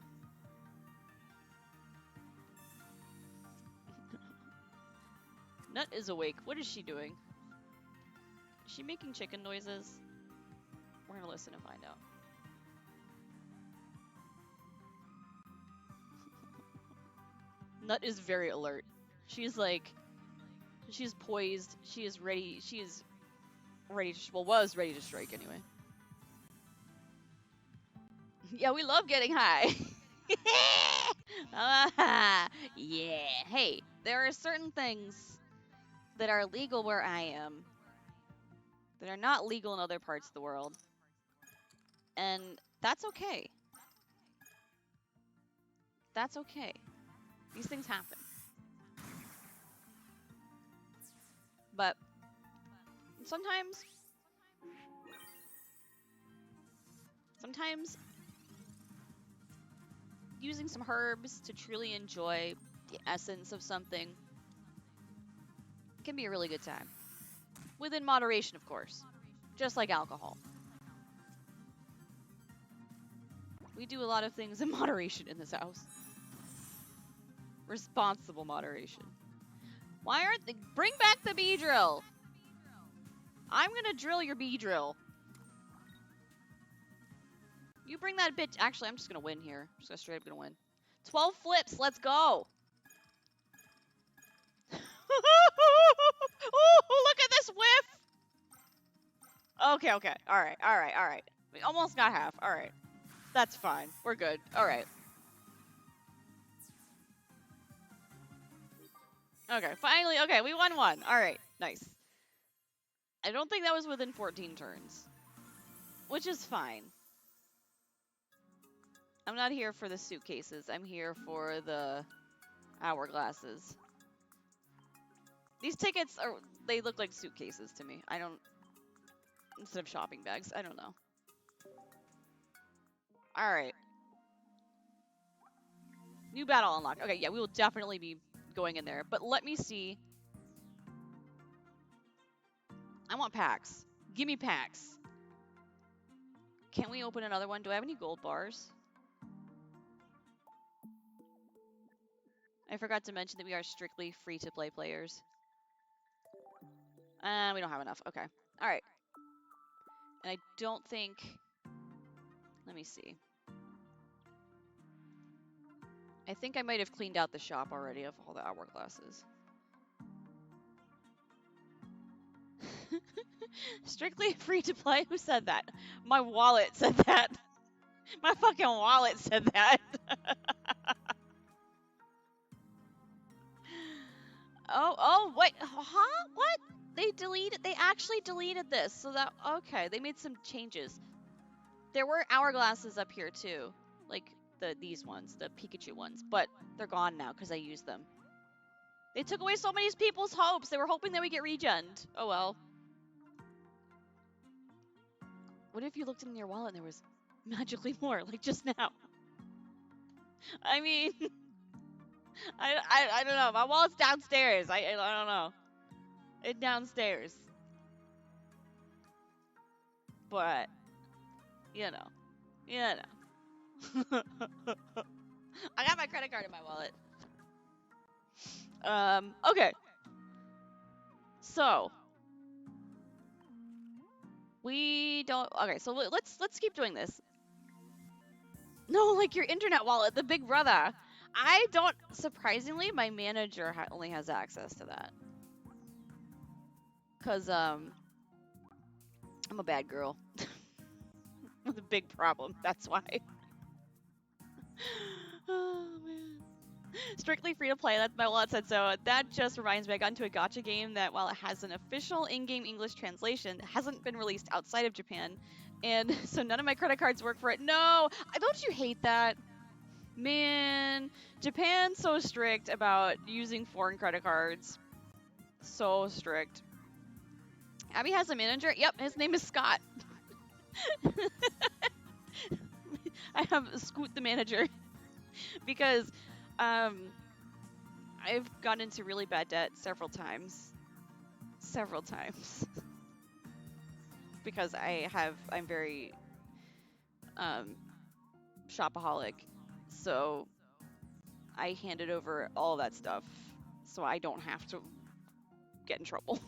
Nut is awake. What is she doing? Is she making chicken noises? We're gonna listen and find out. Nut is very alert. She's like, she's poised. She is ready. She is ready to, well, was ready to strike anyway. Yeah, we love getting high. Yeah. Hey, there are certain things that are legal where I am that are not legal in other parts of the world. And that's okay. That's okay. These things happen. But sometimes using some herbs to truly enjoy the essence of something can be a really good time. Within moderation, of course. Just like alcohol. We do a lot of things in moderation in this house. Responsible moderation. Why aren't they... Bring back the bee drill! I'm gonna drill your bee drill. You bring that bitch... Actually, I'm just gonna win here. I'm just gonna straight up gonna win. 12 flips, let's go! Oh, look at this whiff! Okay, okay. Alright. We almost got half. Alright. That's fine. We're good. Alright. Okay, finally. Okay, we won one. Alright, nice. I don't think that was within 14 turns. Which is fine. I'm not here for the suitcases. I'm here for the hourglasses. These tickets are... They look like suitcases to me. I don't... Instead of shopping bags. I don't know. Alright. New battle unlocked. Okay, yeah, we will definitely be going in there. But let me see. I want packs. Give me packs. Can we open another one? Do I have any gold bars? I forgot to mention that we are strictly free-to-play players. We don't have enough. Okay. Alright. And I don't think... Let me see. I think I might have cleaned out the shop already of all the hourglasses. Strictly free to play? Who said that? My wallet said that. My fucking wallet said that. Oh, wait. Huh? What? They actually deleted this. So that, okay, they made some changes. There were hourglasses up here too. Like these ones, the Pikachu ones. But they're gone now because I used them. They took away so many people's hopes. They were hoping that we get regened. Oh well. What if you looked in your wallet and there was magically more, like just now? I mean, I don't know. My wallet's downstairs. I don't know. It's downstairs. But, you know. I got my credit card in my wallet. Okay. So we don't. Okay, so let's keep doing this. No, like your internet wallet, the big brother. I don't. Surprisingly, my manager only has access to that. Cause I'm a bad girl. With a big problem. That's why. Oh man. Strictly free to play. That's my wallet said so. That just reminds me, I got into a gacha game that, while it has an official in-game English translation, hasn't been released outside of Japan, and so none of my credit cards work for it. No, don't you hate that? Man, Japan's so strict about using foreign credit cards. So strict. Abby has a manager. Yep, his name is Scott. I have Scoot the manager. because um, I've gotten into really bad debt several times. Several times. Because I'm very um, shopaholic. So I handed over all that stuff so I don't have to get in trouble.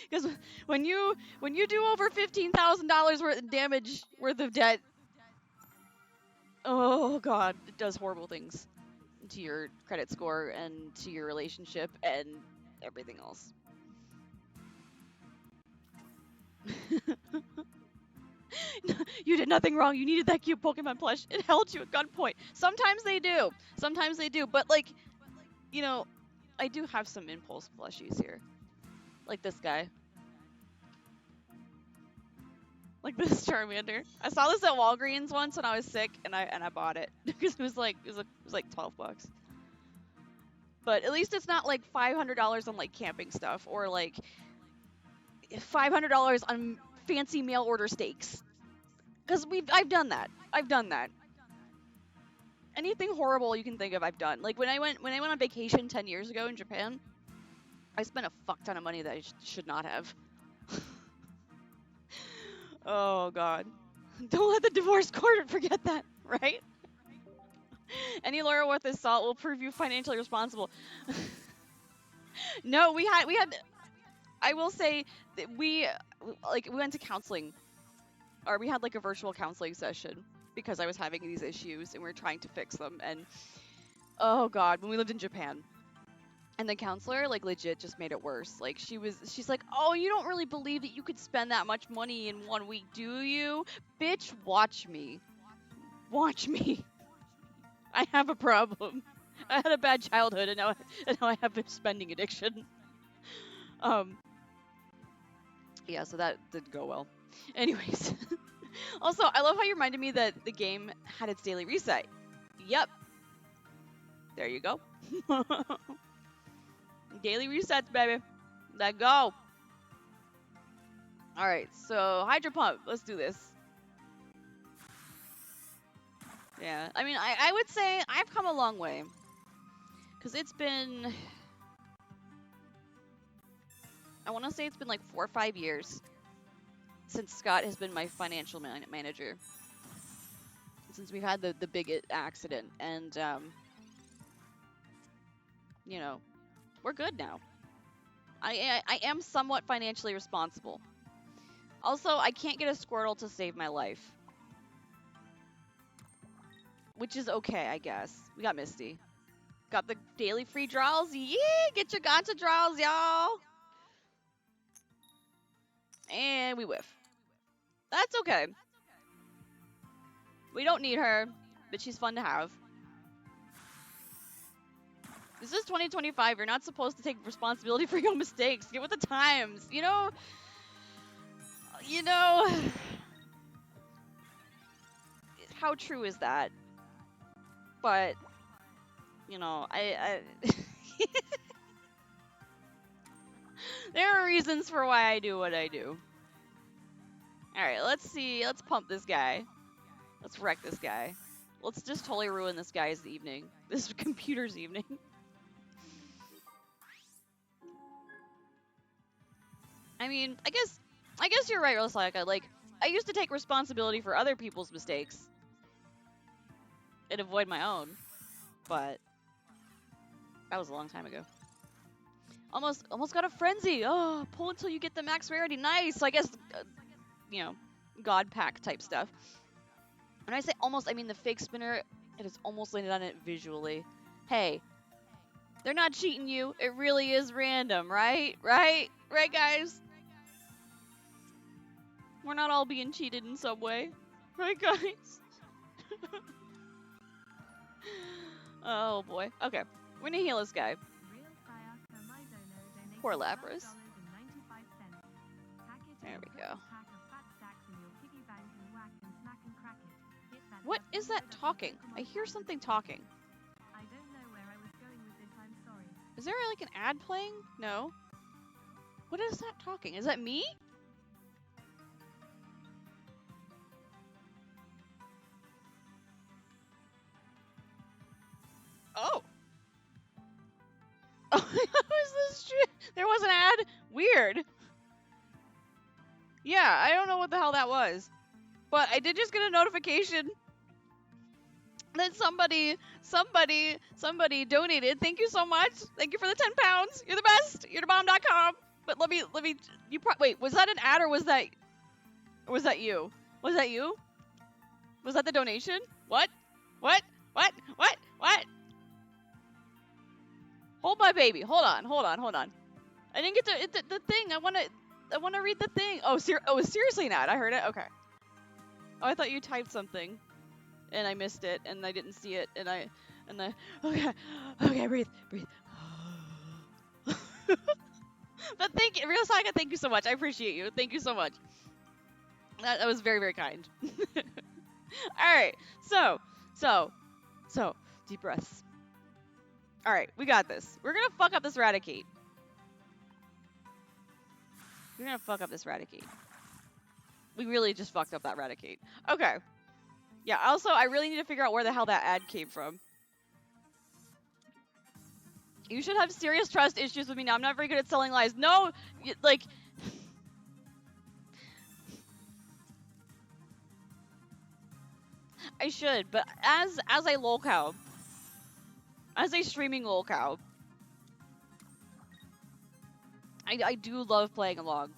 Because when you do over $15,000 worth of damage, worth of debt, oh god, it does horrible things to your credit score and to your relationship and everything else. You did nothing wrong. You needed that cute Pokemon plush. It held you at gunpoint. Sometimes they do. Sometimes they do. But like, you know, I do have some impulse plushies here. Like this guy. Like this Charmander. I saw this at Walgreens once when I was sick, and I bought it because it was like $12. But at least it's not like $500 on like camping stuff or like $500 on fancy mail order steaks. Because I've done that. I've done that. Anything horrible you can think of, I've done. Like when I went on vacation 10 years ago in Japan, I spent a fuck ton of money that I should not have. Oh god. Don't let the divorce court forget that, right? Any lawyer worth his salt will prove you financially responsible. No, we had I will say that we went to counseling, or we had like a virtual counseling session because I was having these issues and we were trying to fix them. And oh god, when we lived in Japan, and the counselor like legit just made it worse. Like she's like, "Oh, you don't really believe that you could spend that much money in 1 week, do you? Bitch, watch me. Watch me. I have a problem. I had a bad childhood and now I have a spending addiction." Yeah, so that didn't go well. Anyways. Also, I love how you reminded me that the game had its daily reset. Yep. There you go. Daily resets, baby. Let go. Alright, so Hydro Pump. Let's do this. Yeah, I mean, I would say I've come a long way. Because it's been... I want to say it's been like 4 or 5 years since Scott has been my financial manager. Since we've had the big accident. And, you know, we're good now. I am somewhat financially responsible. Also, I can't get a Squirtle to save my life. Which is okay, I guess. We got Misty. Got the daily free draws. Yeah, get your gotcha draws, y'all. And we whiff. That's okay. We don't need her, but she's fun to have. This is 2025. You're not supposed to take responsibility for your mistakes. Get with the times. You know, how true is that? But, you know, I there are reasons for why I do what I do. Alright, let's see. Let's pump this guy. Let's wreck this guy. Let's just totally ruin this guy's evening. This computer's evening. I mean, I guess you're right, Rosalika. Like, I used to take responsibility for other people's mistakes and avoid my own, but that was a long time ago. Almost got a frenzy. Oh, pull until you get the max rarity. Nice. So I guess, you know, god pack type stuff. When I say almost, I mean the fake spinner. It has almost landed on it visually. Hey, they're not cheating you. It really is random, right? Right, guys. We're not all being cheated in some way. Right, guys? Oh, boy. Okay. We're gonna heal this guy. Poor Lapras. There we go. What is that talking? I hear something talking. Is there like an ad playing? No. What is that talking? Is that me? Yeah, I don't know what the hell that was. But I did just get a notification that somebody donated. Thank you so much. Thank you for the 10 pounds. You're the best. You're the bomb.com. But let me, wait, was that an ad or was that you? Was that you? Was that the donation? What? What? What? What? What? Hold my baby. Hold on. I didn't get to the thing. I want to read the thing. Oh, it was seriously an ad. I heard it. Okay. Oh, I thought you typed something, and I missed it, and I didn't see it, and I, okay, breathe. But thank you, Real Saga. Thank you so much. I appreciate you. Thank you so much. That was very, very kind. All right. So, deep breaths. All right, we got this. We're gonna fuck up this Raticate. We really just fucked up that Raticate. Okay. Yeah, also, I really need to figure out where the hell that ad came from. You should have serious trust issues with me now. I'm not very good at selling lies. No, like... I should, but as a lolcow, as a streaming lolcow, I do love playing along.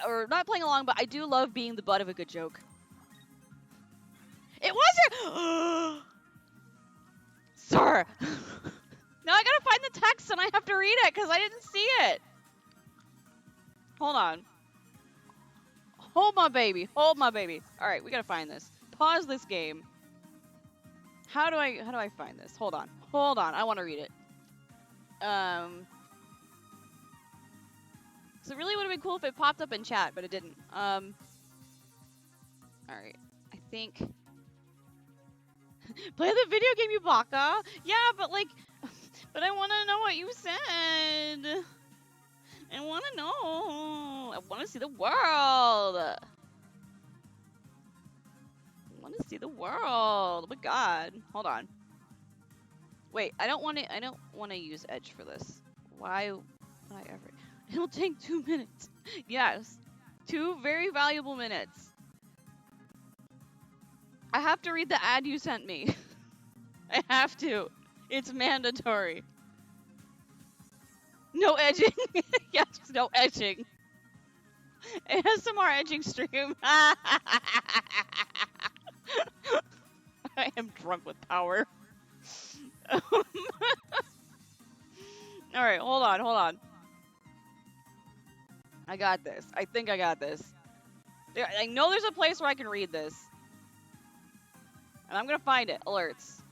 Or not playing along, but I do love being the butt of a good joke. It wasn't! Sir! Now I gotta find the text and I have to read it because I didn't see it. Hold on. Hold my baby. Alright, we gotta find this. Pause this game. How do I find this? Hold on. I want to read it. So it really would have been cool if it popped up in chat, but it didn't. Alright. I think... Play the video game, you baka! Yeah, but like... But I want to know what you said! I want to know! I want to see the world! Oh my god. Hold on. Wait, I don't want to use Edge for this. Why would I ever? It'll take 2 minutes. Yes. 2 very valuable minutes. I have to read the ad you sent me. I have to. It's mandatory. No edging. Yes, no edging. ASMR edging stream. I am drunk with power. Alright, hold on. I got this. I think I got this. I know there's a place where I can read this. And I'm gonna find it. Alerts.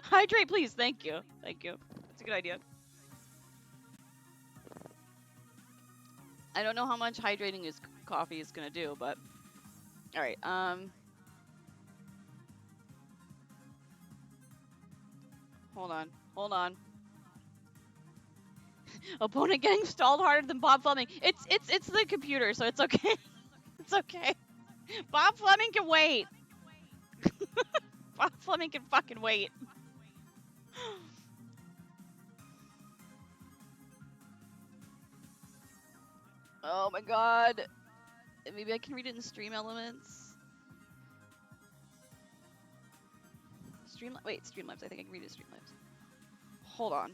Hydrate, please. Thank you. That's a good idea. I don't know how much hydrating his coffee is gonna do, but... Alright, Hold on. Opponent getting stalled harder than Bob Fleming. It's the computer, so it's okay. It's okay. Bob Fleming can wait. Bob Fleming can fucking wait. Oh my god. Maybe I can read it in Stream Elements. Streamlabs. I think I can read it in Streamlabs. Hold on.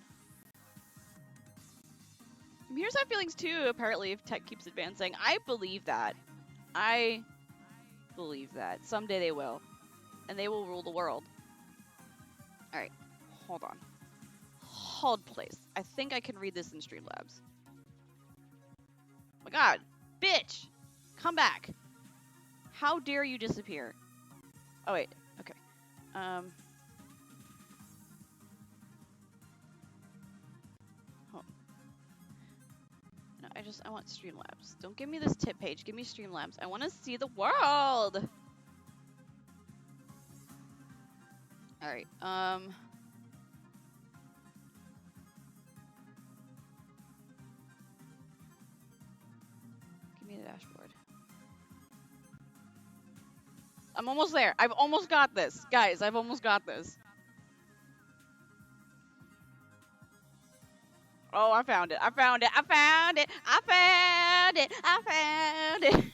Computers have feelings too, apparently, if tech keeps advancing. I believe that. Someday they will. And they will rule the world. Alright. Hold on. Hold, please. I think I can read this in Streamlabs. Oh my god. Bitch! Come back. How dare you disappear? Oh, wait. Okay. No, I want Streamlabs. Don't give me this tip page. Give me Streamlabs. I want to see the world! Alright, give me the dashboard. I'm almost there. I've almost got this. Guys, I've almost got this. Oh, I found it. I found it. I found it. I found it. I found it.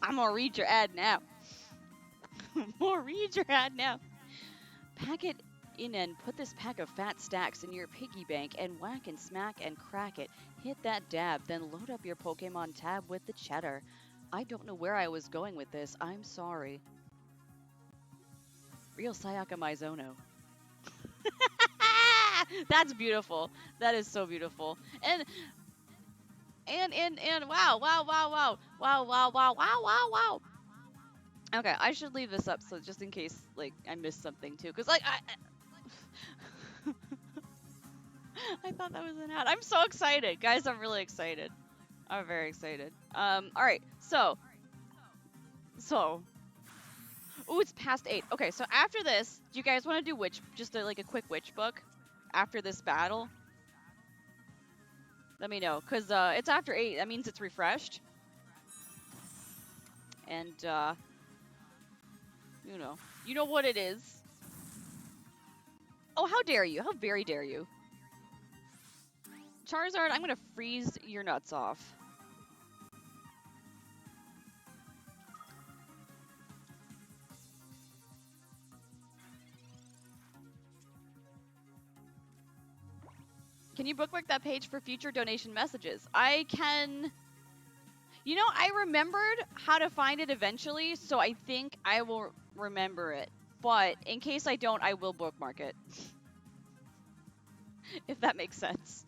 I'm gonna read your ad now. I'm gonna read your ad now. Pack it in and put this pack of fat stacks in your piggy bank and whack and smack and crack it. Hit that dab, then load up your Pokemon tab with the cheddar. I don't know where I was going with this. I'm sorry. Real Sayaka Mizono. That's beautiful. That is so beautiful. And wow, wow, wow, wow. Wow, wow, wow, wow, wow, wow. Okay, I should leave this up so just in case like I missed something too, cause like I thought that was an ad. I'm so excited, guys. I'm really excited. I'm very excited. All right. So. Ooh, it's past 8. Okay, so after this, do you guys want to do like a quick witch book after this battle? Let me know, cause it's after 8. That means it's refreshed. And you know what it is. Oh, how dare you? How very dare you? Charizard, I'm gonna freeze your nuts off. Can you bookmark that page for future donation messages? I can. You know, I remembered how to find it eventually, so I think I will remember it. But in case I don't, I will bookmark it. If that makes sense.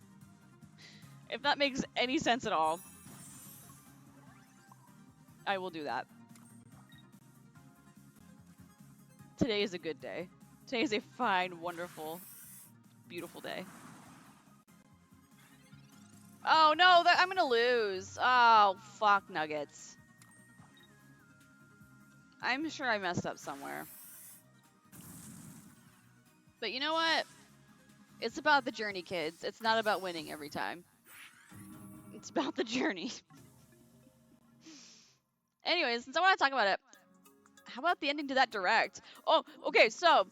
If that makes any sense at all, I will do that. Today is a good day. Today is a fine, wonderful, beautiful day. Oh no, I'm gonna lose. Oh, fuck nuggets. I'm sure I messed up somewhere. But you know what? It's about the journey, kids. It's not about winning every time. It's about the journey. Anyways, since I want to talk about it, how about the ending to that direct? Oh, okay, so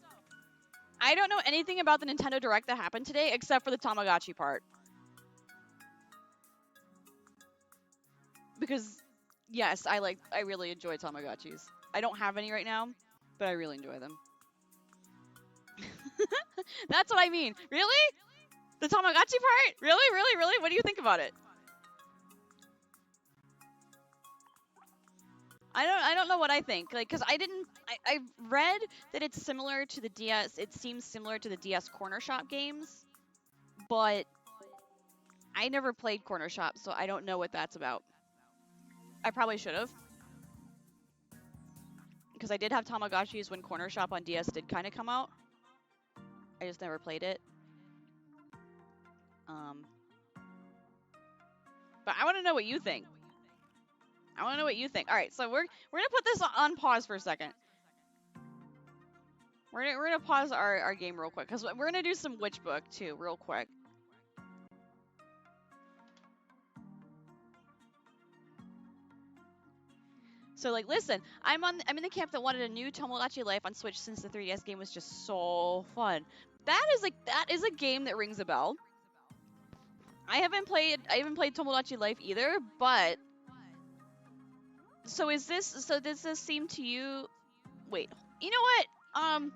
I don't know anything about the Nintendo Direct that happened today except for the Tamagotchi part. Because yes, I really enjoy Tamagotchis. I don't have any right now, but I really enjoy them. That's what I mean. Really? The Tamagotchi part? Really? Really? Really? What do you think about it? I don't know what I think. Like, cause I've read that it's similar to the DS. It seems similar to the DS Corner Shop games, but I never played Corner Shop, so I don't know what that's about. I probably should have, because I did have Tamagotchis when Corner Shop on DS did kind of come out. I just never played it. But I want to know what you think. I want to know what you think. All right, so we're gonna put this on pause for a second. We're gonna pause our game real quick because we're gonna do some witch book too, real quick. So like, listen, I'm in the camp that wanted a new Tomodachi Life on Switch since the 3DS game was just so fun. That is a game that rings a bell. I haven't played Tomodachi Life either, but so does this seem to you? Wait, you know what?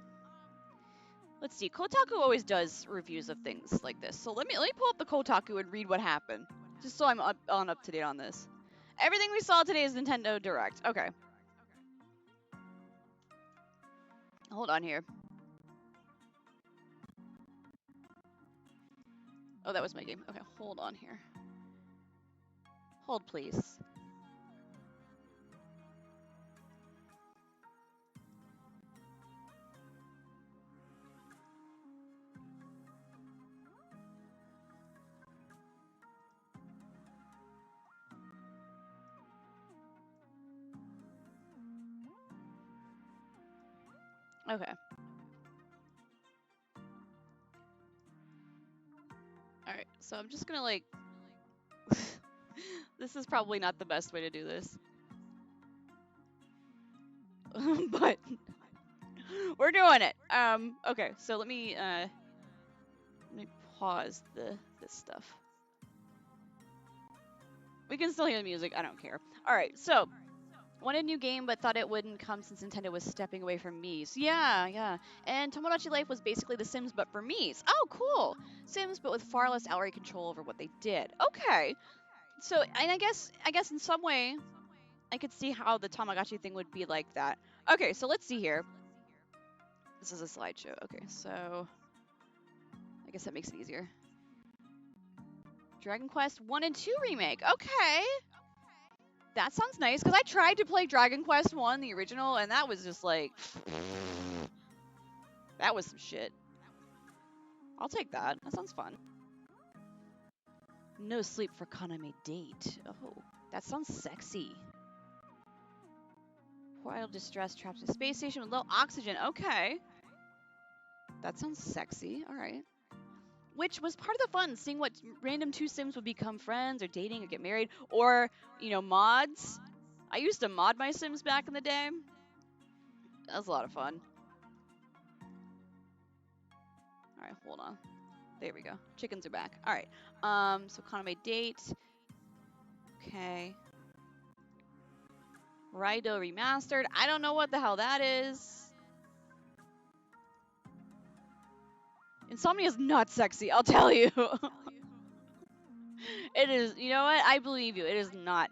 Let's see. Kotaku always does reviews of things like this. So let me pull up the Kotaku and read what happened, just so I'm up to date on this. Everything we saw today is Nintendo Direct. Okay. Hold on here. Oh, that was my game. Okay, hold on here. Hold, please. Okay. Alright, so I'm just gonna like... This is probably not the best way to do this. But... we're doing it! Okay, so let me pause this stuff. We can still hear the music. I don't care. All right, so wanted a new game, but thought it wouldn't come since Nintendo was stepping away from Mii's. Yeah. And Tomodachi Life was basically The Sims, but for Mii's. Oh, cool. Sims, but with far less outright control over what they did. Okay. So, and I guess in some way, I could see how the Tamagotchi thing would be like that. Okay, so let's see here. This is a slideshow. Okay, so I guess that makes it easier. Dragon Quest 1 and 2 remake. Okay. That sounds nice, because I tried to play Dragon Quest 1, the original, and that was just like... that was some shit. I'll take that. That sounds fun. No sleep for Kaname date. Oh, that sounds sexy. Wild distress trapped in a space station with low oxygen. Okay. That sounds sexy. All right. Which was part of the fun, seeing what random two Sims would become friends or dating or get married, or, you know, mods. I used to mod my Sims back in the day. That was a lot of fun. All right, hold on. There we go. Chickens are back. All right. So Kaname date. Okay. Raido remastered. I don't know what the hell that is. Insomnia is not sexy, I'll tell you. It is, you know what? I believe you. It is not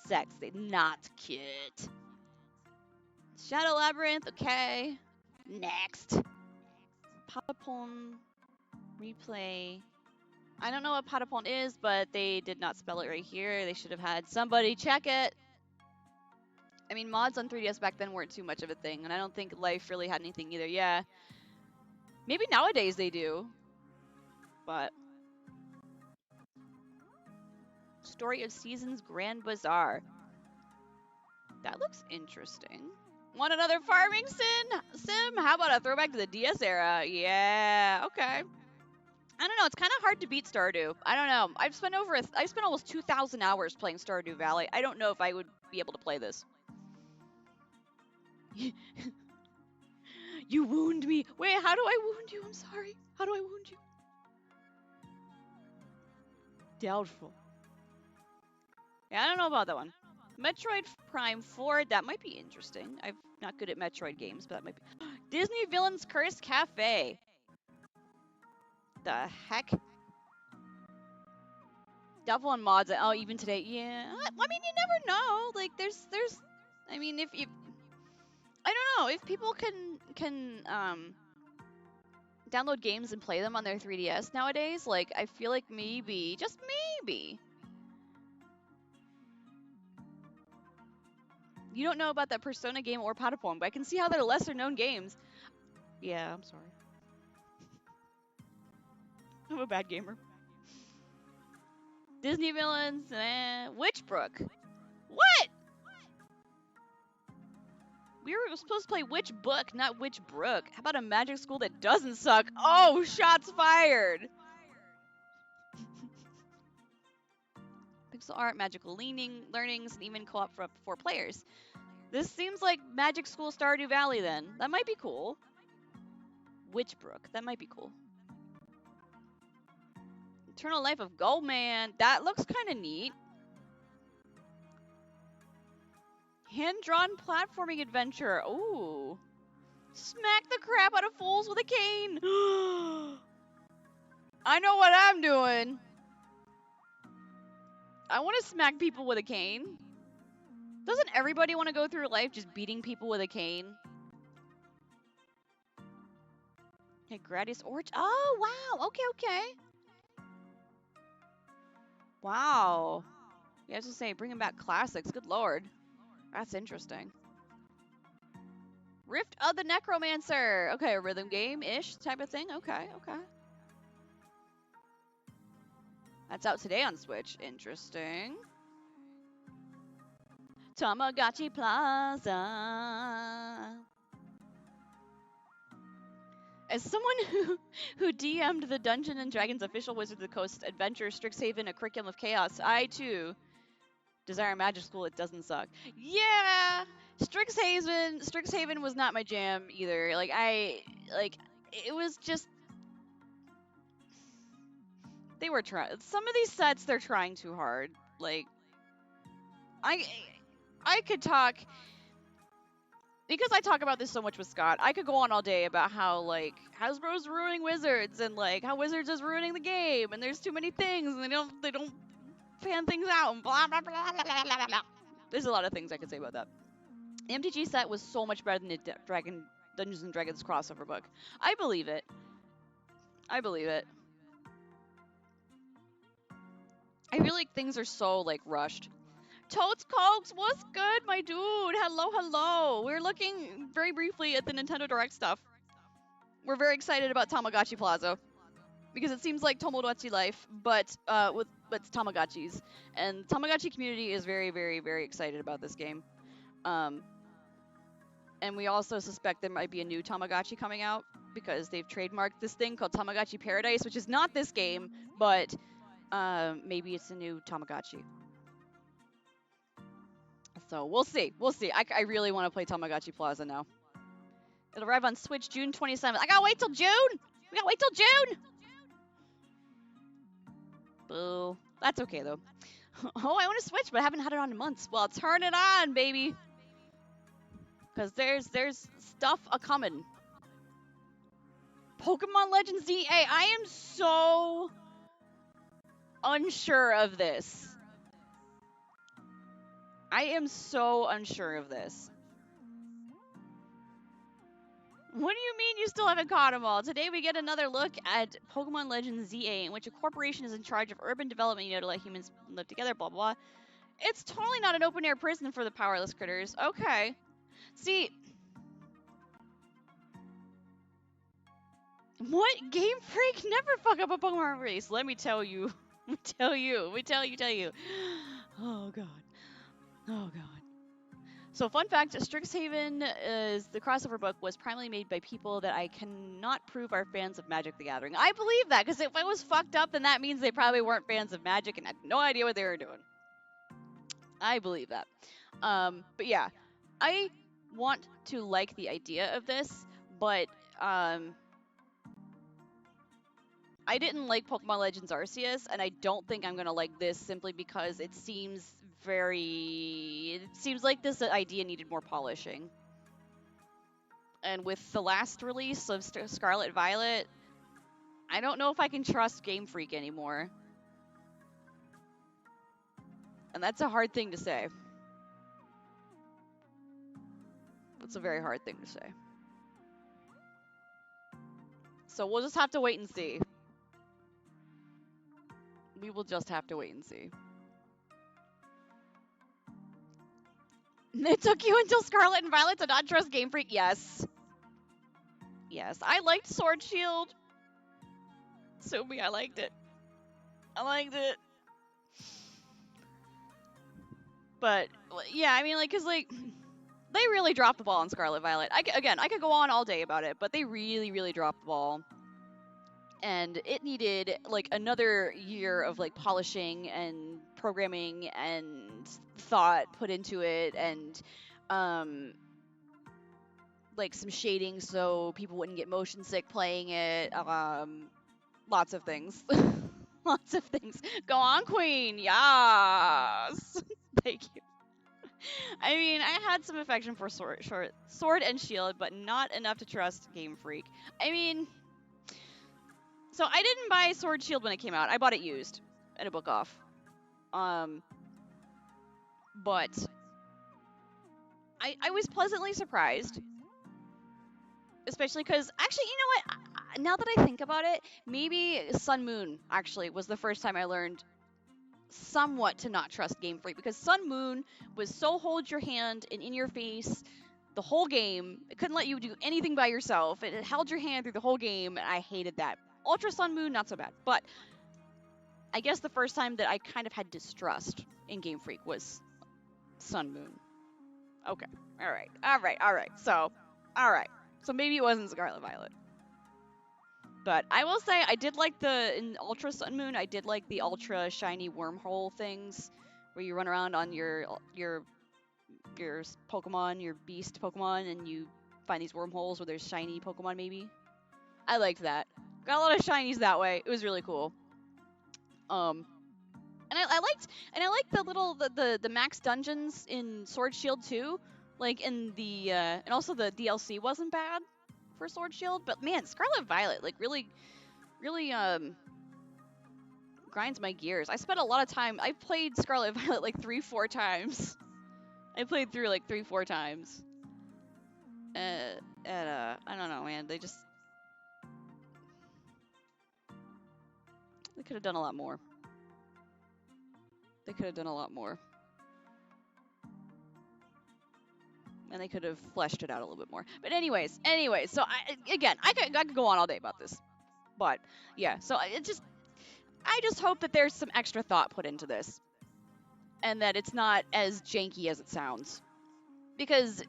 sexy. Not cute. Shadow Labyrinth, okay. Next. Patapon replay. I don't know what Patapon is, but they did not spell it right here. They should have had somebody check it. I mean, mods on 3DS back then weren't too much of a thing, and I don't think Life really had anything either. Yeah. Maybe nowadays they do. But Story of Seasons Grand Bazaar. That looks interesting. Want another farming sim? How about a throwback to the DS era? Yeah, okay. I don't know. It's kind of hard to beat Stardew. I don't know. I've spent almost 2,000 hours playing Stardew Valley. I don't know if I would be able to play this. You wound me. Wait, how do I wound you? I'm sorry. How do I wound you? Doubtful. Yeah, I don't know about that one. Metroid Prime 4, that might be interesting. I'm not good at Metroid games, but that might be. Disney Villains Cursed Cafe. The heck? Devil and mods. Oh, even today. Yeah. I mean, you never know. Like, there's. I mean, if I don't know if people can download games and play them on their 3DS nowadays. Like, I feel like maybe, just maybe. You don't know about that Persona game or Patapon, but I can see how they're lesser known games. Yeah, I'm sorry. I'm a bad gamer. Disney Villains, Witchbrook. What? We were supposed to play Witch Book, not Witch Brook. How about a magic school that doesn't suck? Oh, shots fired! Pixel art, magical learnings, and even co-op for up to 4 players. This seems like Magic School Stardew Valley then. That might be cool. Witchbrook, that might be cool. Eternal Life of Goldman, that looks kind of neat. Hand-drawn platforming adventure. Ooh. Smack the crap out of fools with a cane. I know what I'm doing. I want to smack people with a cane. Doesn't everybody want to go through life just beating people with a cane? Hey, Gradius Orange. Oh, wow. Okay. Wow. You have to say, bringing back classics. Good lord. That's interesting. Rift of the Necromancer. Okay, a rhythm game-ish type of thing. Okay. That's out today on Switch. Interesting. Tamagotchi Plaza. As someone who DM'd the Dungeons and Dragons official Wizard of the Coast adventure Strixhaven, a curriculum of chaos, I too desire a magic school that doesn't suck. Yeah, Strixhaven was not my jam either. It was just They were trying. Some of these sets, they're trying too hard. Like, I could talk, because I talk about this so much with Scott. I could go on all day about how, like, Hasbro's ruining Wizards, and like how Wizards is ruining the game, and there's too many things, and they don't fan things out, and blah blah blah blah blah blah blah. There's a lot of things I could say about that. The MTG set was so much better than the Dungeons and Dragons crossover book. I believe it. I believe it. I feel like things are so, like, rushed. Toads Cokes, what's good, my dude? Hello, hello. We're looking very briefly at the Nintendo Direct stuff. We're very excited about Tamagotchi Plaza, because it seems like Tomodachi Life, but it's Tamagotchis. And Tamagotchi community is very, very, very excited about this game. And we also suspect there might be a new Tamagotchi coming out, because they've trademarked this thing called Tamagotchi Paradise, which is not this game, but maybe it's a new Tamagotchi. So we'll see. We'll see. I really want to play Tamagotchi Plaza now. It'll arrive on Switch June 27th. I gotta wait till June! We gotta wait till June! Boo. That's okay, though. Oh, I want to Switch, but I haven't had it on in months. Well, turn it on, baby! Because there's stuff a-coming. Pokemon Legends DA. I am so unsure of this. I am so unsure of this. What do you mean you still haven't caught them all? Today we get another look at Pokemon Legends ZA, in which a corporation is in charge of urban development, to let humans live together, blah, blah, blah. It's totally not an open-air prison for the powerless critters. Okay. See... What? Game Freak? Never fuck up a Pokemon race. Let me tell you. Tell you. Oh, God. Oh, God. So, fun fact, Strixhaven is the crossover book was primarily made by people that I cannot prove are fans of Magic the Gathering. I believe that, because if it was fucked up, then that means they probably weren't fans of Magic and had no idea what they were doing. I believe that. But yeah, I want to like the idea of this, but I didn't like Pokemon Legends Arceus, and I don't think I'm gonna like this simply because it seems like this idea needed more polishing. And with the last release of Scarlet Violet, I don't know if I can trust Game Freak anymore. And that's a hard thing to say. It's a very hard thing to say. So we'll just have to wait and see. We will just have to wait and see. It took you until Scarlet and Violet to not trust Game Freak? Yes. Yes, I liked Sword Shield. Sue me, I liked it. I liked it. But, yeah, I mean, like, because, like, they really dropped the ball on Scarlet Violet. I could go on all day about it, but they really, really dropped the ball. And it needed, like, another year of, like, polishing and programming and thought put into it, and, like, some shading so people wouldn't get motion sick playing it. Lots of things. Lots of things. Go on, Queen! Yes! Thank you. I mean, I had some affection for Sword and Shield, but not enough to trust Game Freak. I mean... So I didn't buy Sword Shield when it came out. I bought it used at a book off. But I was pleasantly surprised. Especially because, actually, you know what? Now that I think about it, maybe Sun Moon, actually, was the first time I learned somewhat to not trust Game Freak. Because Sun Moon was so hold your hand and in your face the whole game. It couldn't let you do anything by yourself. It held your hand through the whole game, and I hated that. Ultra Sun Moon, not so bad. But I guess the first time that I kind of had distrust in Game Freak was Sun Moon. Okay. Alright. So maybe it wasn't Scarlet Violet. But I will say, I did like in Ultra Sun Moon, I did like the ultra shiny wormhole things, where you run around on your Pokemon, your beast Pokemon, and you find these wormholes where there's shiny Pokemon, maybe. I liked that. Got a lot of shinies that way. It was really cool. And I liked the little the max dungeons in Sword Shield 2, like in the and also the DLC wasn't bad for Sword Shield, but man, Scarlet Violet like really grinds my gears. I spent a lot of time. I played Scarlet Violet like 3-4 times. I played through like 3-4 times. And I don't know, man. They could have done a lot more. They could have done a lot more. And they could have fleshed it out a little bit more. But anyways, so I could go on all day about this. But yeah, so I just hope that there's some extra thought put into this. And that it's not as janky as it sounds. Because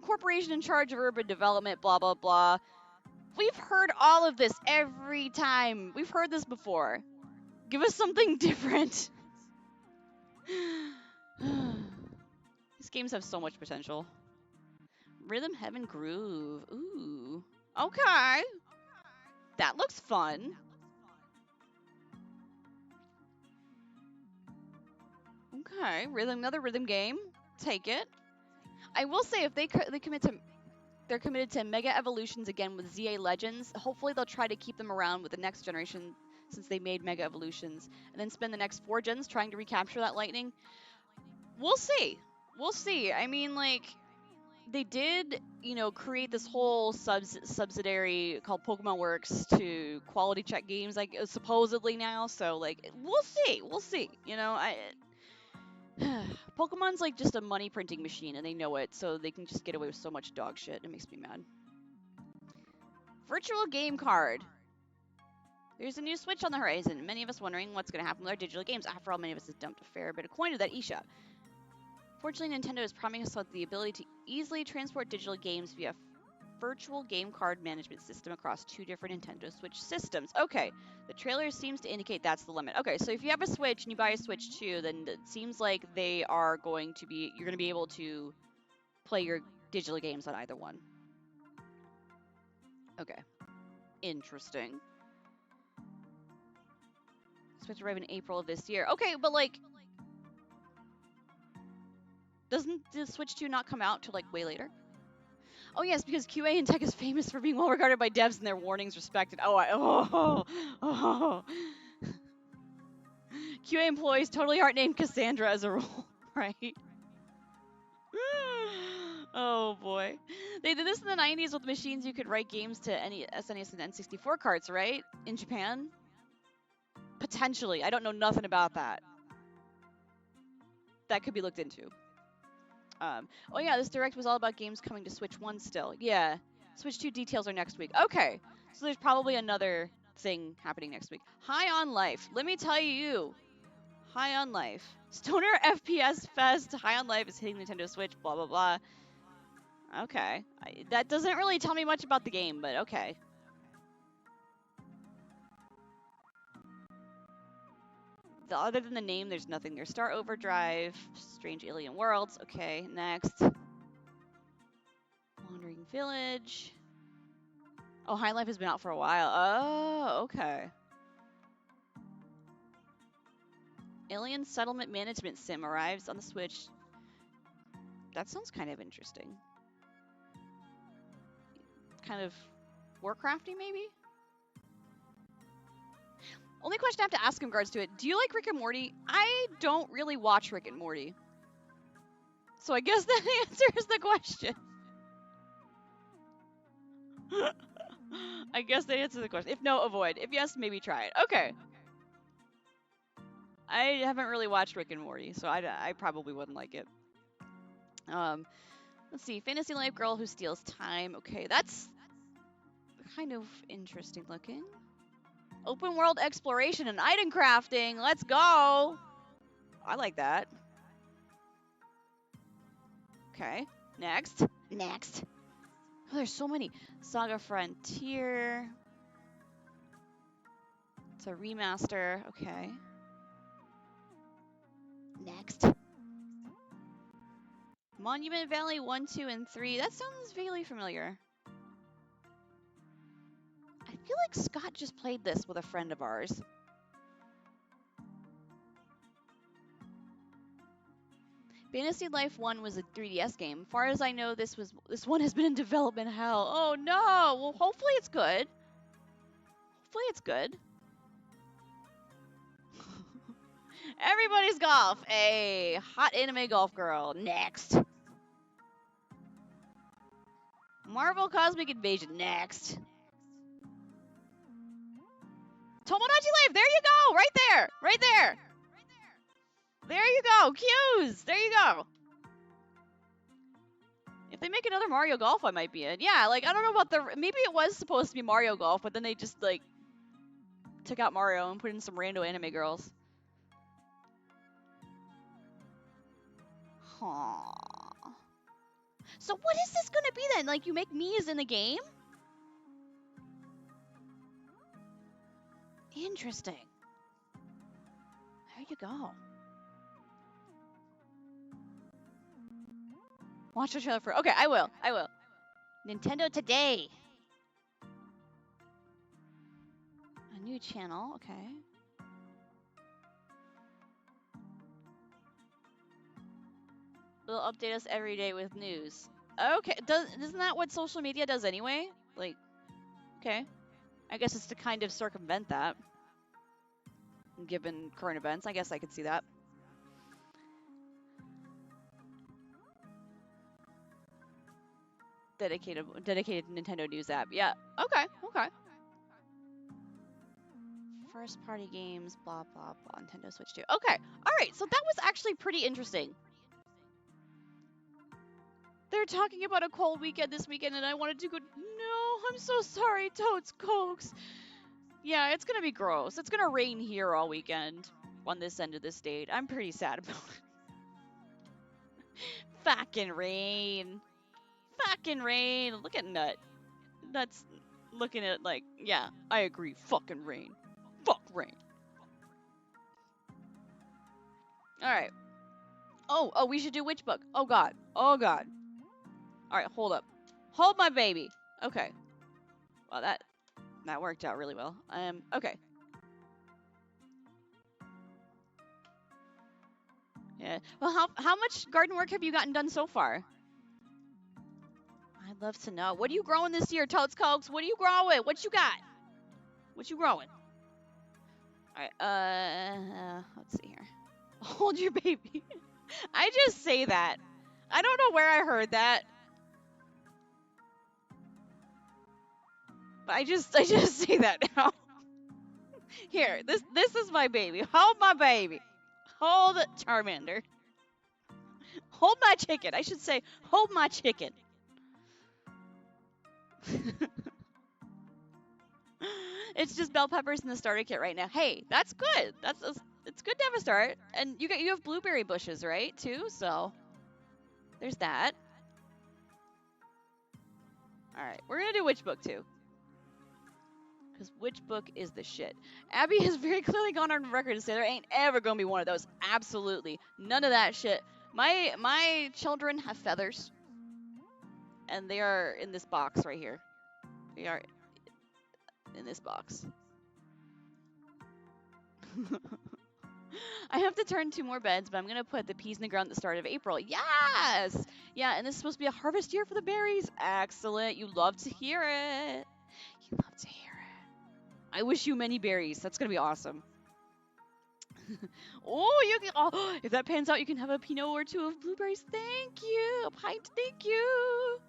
corporation in charge of urban development, blah blah blah. We've heard all of this every time. We've heard this before. Give us something different. These games have so much potential. Rhythm Heaven Groove. Ooh. Okay. That looks fun. Okay. Another rhythm game. Take it. I will say if they're committed to Mega Evolutions again with ZA Legends, hopefully they'll try to keep them around with the next generation since they made Mega Evolutions, and then spend the next 4 gens trying to recapture that lightning. We'll see. We'll see. I mean, like, they did, create this whole subsidiary called Pokemon Works to quality check games, like, supposedly now, so, like, we'll see. We'll see. Pokemon's like just a money printing machine, and they know it, so they can just get away with so much dog shit. It makes me mad. Virtual game card. There's a new Switch on the horizon. Many of us wondering what's going to happen with our digital games. After all, many of us have dumped a fair bit of coin to that eShop. Fortunately, Nintendo is promising us the ability to easily transport digital games via virtual game card management system across 2 different Nintendo Switch systems. Okay, the trailer seems to indicate that's the limit. Okay, so if you have a Switch and you buy a Switch 2, then it seems like you're going to be able to play your digital games on either one. Okay. Interesting. Switch to arrive in April of this year. Okay, but like, doesn't the Switch 2 not come out till like way later? Oh yes, because QA in tech is famous for being well regarded by devs and their warnings respected. Oh. QA employees totally aren't named Cassandra as a rule, right? Oh boy. They did this in the 90s with machines you could write games to any SNES and N64 carts, right? In Japan? Potentially. I don't know nothing about that. That could be looked into. Oh yeah, this direct was all about games coming to Switch 1 still. Yeah. Switch 2 details are next week. Okay. So there's probably another thing happening next week. High on Life. Let me tell you. High on Life. Stoner FPS Fest. High on Life is hitting Nintendo Switch. Blah, blah, blah. Okay. That doesn't really tell me much about the game, but okay. Other than the name, there's nothing there. Star Overdrive, Strange Alien Worlds. Okay, next. Wandering Village. Oh, High Life has been out for a while. Oh, okay. Alien Settlement Management Sim arrives on the Switch. That sounds kind of interesting. Kind of Warcrafty, maybe? Only question I have to ask in regards to it, do you like Rick and Morty? I don't really watch Rick and Morty. So I guess that answers the question. I guess that answers the question. If no, avoid. If yes, maybe try it. Okay. I haven't really watched Rick and Morty, so I probably wouldn't like it. Let's see. Fantasy Life Girl Who Steals Time. Okay, that's kind of interesting looking. Open world exploration and item crafting. Let's go. I like that. Okay. Next. Next. Oh, there's so many. Saga Frontier. It's a remaster. Okay. Next. Monument Valley 1, 2, and 3. That sounds vaguely familiar. I feel like Scott just played this with a friend of ours. Fantasy Life 1 was a 3DS game. Far as I know, this one has been in development hell. Oh no! Well, hopefully it's good. Hopefully it's good. Everybody's golf. A hot anime golf girl. Next. Marvel Cosmic Invasion. Next. Tomodachi Life. There you go. Right there. Right there. There you go. Cues. There you go. If they make another Mario Golf, I might be in. Yeah, like, I don't know about the... Maybe it was supposed to be Mario Golf, but then they just, like, took out Mario and put in some rando anime girls. Aww. So what is this gonna be then? Like, you make Mii's in the game? Interesting. There you go. Watch the trailer for... Okay, I will. I will. Nintendo Today. A new channel. Okay. They'll update us every day with news. Okay. Isn't that what social media does anyway? Like, okay. I guess it's to kind of circumvent that. Given current events, I guess I could see that. Dedicated Nintendo news app. Yeah. Okay. Okay. First party games, blah blah blah. Nintendo Switch 2. Okay. All right. So that was actually pretty interesting. They're talking about a cold weekend this weekend, and I wanted to go. No, I'm so sorry, Toads Cokes. Yeah, it's gonna be gross. It's gonna rain here all weekend on this end of the state. I'm pretty sad about it. Fucking rain. Fucking rain. Look at Nut. Nut's looking at like, yeah, I agree. Fucking rain. Fuck rain. Alright. Oh, we should do Witch Book. Oh god. Oh god. Alright, hold up. Hold my baby. Okay. Well, that worked out really well. Okay. Yeah. Well, how much garden work have you gotten done so far? I'd love to know. What are you growing this year, Toads Cokes? What are you growing? What you got? What you growing? Alright, let's see here. Hold your baby. I just say that. I don't know where I heard that. But I just say that now. Here, this is my baby. Hold my baby. Hold Charmander. Hold my chicken. I should say, hold my chicken. It's just bell peppers in the starter kit right now. Hey, that's good. It's good to have a start. And you have blueberry bushes, right? Too. So there's that. All right, we're gonna do Witch Book too, because Witch Book is the shit. Abby has very clearly gone on record to say there ain't ever gonna be one of those. Absolutely, none of that shit. My children have feathers, and they are in this box right here. They are in this box. I have to turn 2 more beds, but I'm going to put the peas in the ground at the start of April. Yes! Yeah, and this is supposed to be a harvest year for the berries. Excellent. You love to hear it. You love to hear it. I wish you many berries. That's going to be awesome. Oh, if that pans out, you can have a Pinot or 2 of blueberries. Thank you. A pint. Thank you.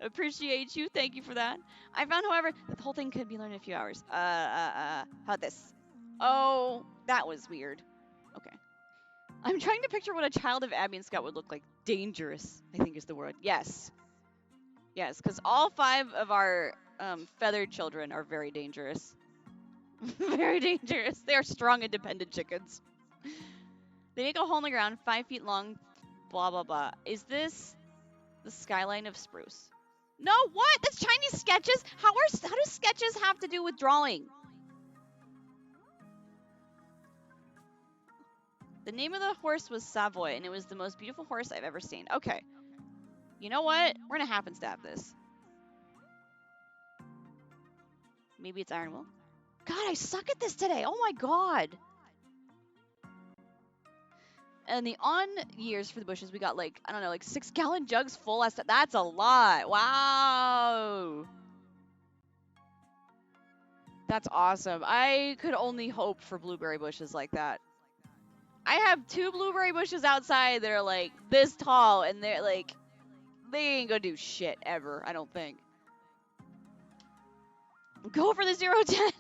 Appreciate you. Thank you for that. I found, however, that the whole thing could be learned in a few hours. How about this? Oh, that was weird. Okay. I'm trying to picture what a child of Abby and Scott would look like. Dangerous, I think is the word. Yes. Yes, because all 5 of our feathered children are very dangerous. Very dangerous. They are strong, independent chickens. They make a hole in the ground 5 feet long, blah, blah, blah. Is this the skyline of Spruce? No, what? That's Chinese sketches? How do sketches have to do with drawing? The name of the horse was Savoy, and it was the most beautiful horse I've ever seen. Okay. You know what? We're going to happen-stab this. Maybe it's Iron Will. God, I suck at this today. Oh my god. And the on years for the bushes, we got like, I don't know, like 6-gallon jugs full. That's a lot. Wow. That's awesome. I could only hope for blueberry bushes like that. I have 2 blueberry bushes outside that are like this tall, and they're like, they ain't gonna do shit ever, I don't think. Go for the 0-10.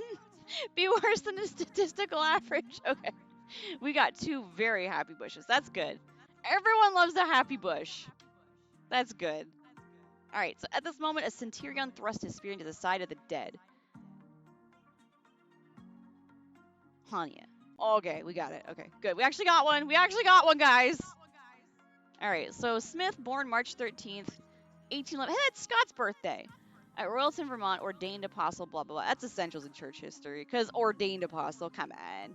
Be worse than the statistical average. Okay. We got 2 very happy bushes. That's good. Everyone loves a happy bush. That's good. Alright, so at this moment, a centurion thrust his spear into the side of the dead. Hanya. Okay, we got it. Okay, good. We actually got one. We actually got one, guys. Alright, so Smith, born March 13th, 1811. Hey, that's Scott's birthday. At Royalton, Vermont, ordained apostle, blah, blah, blah. That's essentials in church history, because ordained apostle, come on.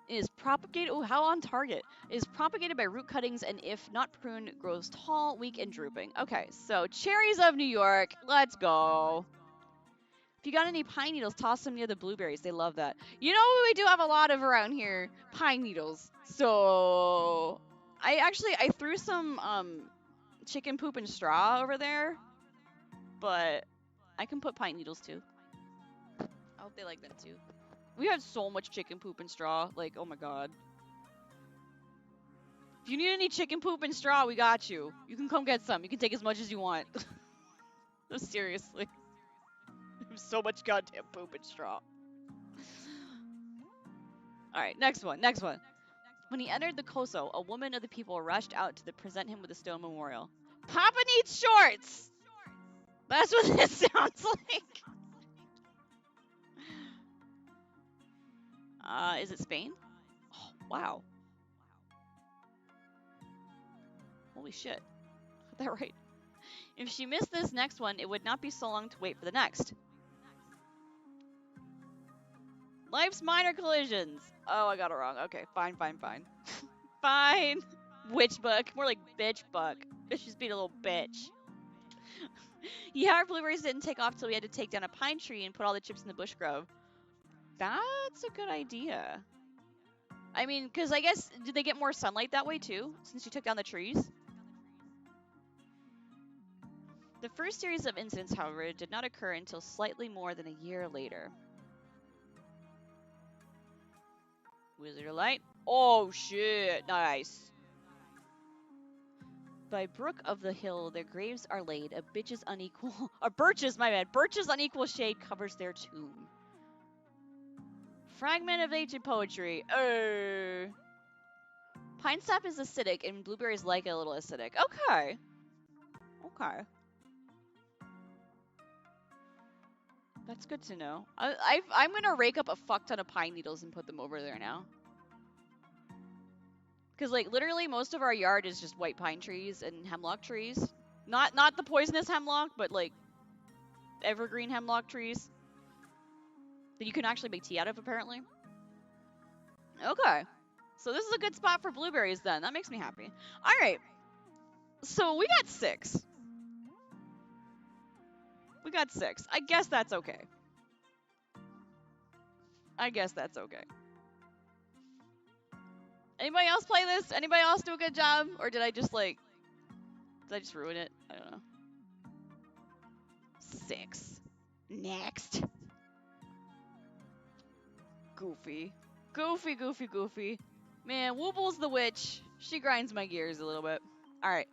It is propagated, oh, how on target. It is propagated by root cuttings, and if not pruned, grows tall, weak, and drooping. Okay, so cherries of New York. Let's go. If you got any pine needles, toss them near the blueberries. They love that. You know what we do have a lot of around here? Pine needles. So I threw some chicken poop and straw over there, but I can put pine needles too. I hope they like them too. We had so much chicken poop and straw. Like, oh my god. If you need any chicken poop and straw, we got you. You can come get some. You can take as much as you want. No, seriously. There's so much goddamn poop and straw. Alright, next one. When he entered the Koso, a woman of the people rushed out to present him with a stone memorial. Papa needs shorts! That's what this sounds like. Is it Spain? Oh, wow. Holy shit. Got that right. If she missed this next one, it would not be so long to wait for the next. Life's minor collisions. Oh, I got it wrong. Okay, fine. Fine. Witch book. More like bitch book. She's being a little bitch. Yeah, our blueberries didn't take off till we had to take down a pine tree and put all the chips in the bush grove. That's a good idea. I mean, because I guess, did they get more sunlight that way too, since you took down the trees? The first series of incidents, however, did not occur until slightly more than a year later. Wizard of Light. Oh, shit. Nice. By brook of the hill, their graves are laid. A birch's unequal shade covers their tomb. Fragment of ancient poetry. Pine sap is acidic, and blueberries like a little acidic. Okay. That's good to know. I'm gonna rake up a fuck ton of pine needles and put them over there now. Because, like, literally most of our yard is just white pine trees and hemlock trees. Not the poisonous hemlock, but, like, evergreen hemlock trees. That you can actually make tea out of, apparently. Okay. So this is a good spot for blueberries, then. That makes me happy. Alright. So we got 6. I guess that's okay. Anybody else play this? Anybody else do a good job? Or did I just ruin it? I don't know. 6. Next. Goofy. Man, Wooble's the witch. She grinds my gears a little bit. Alright.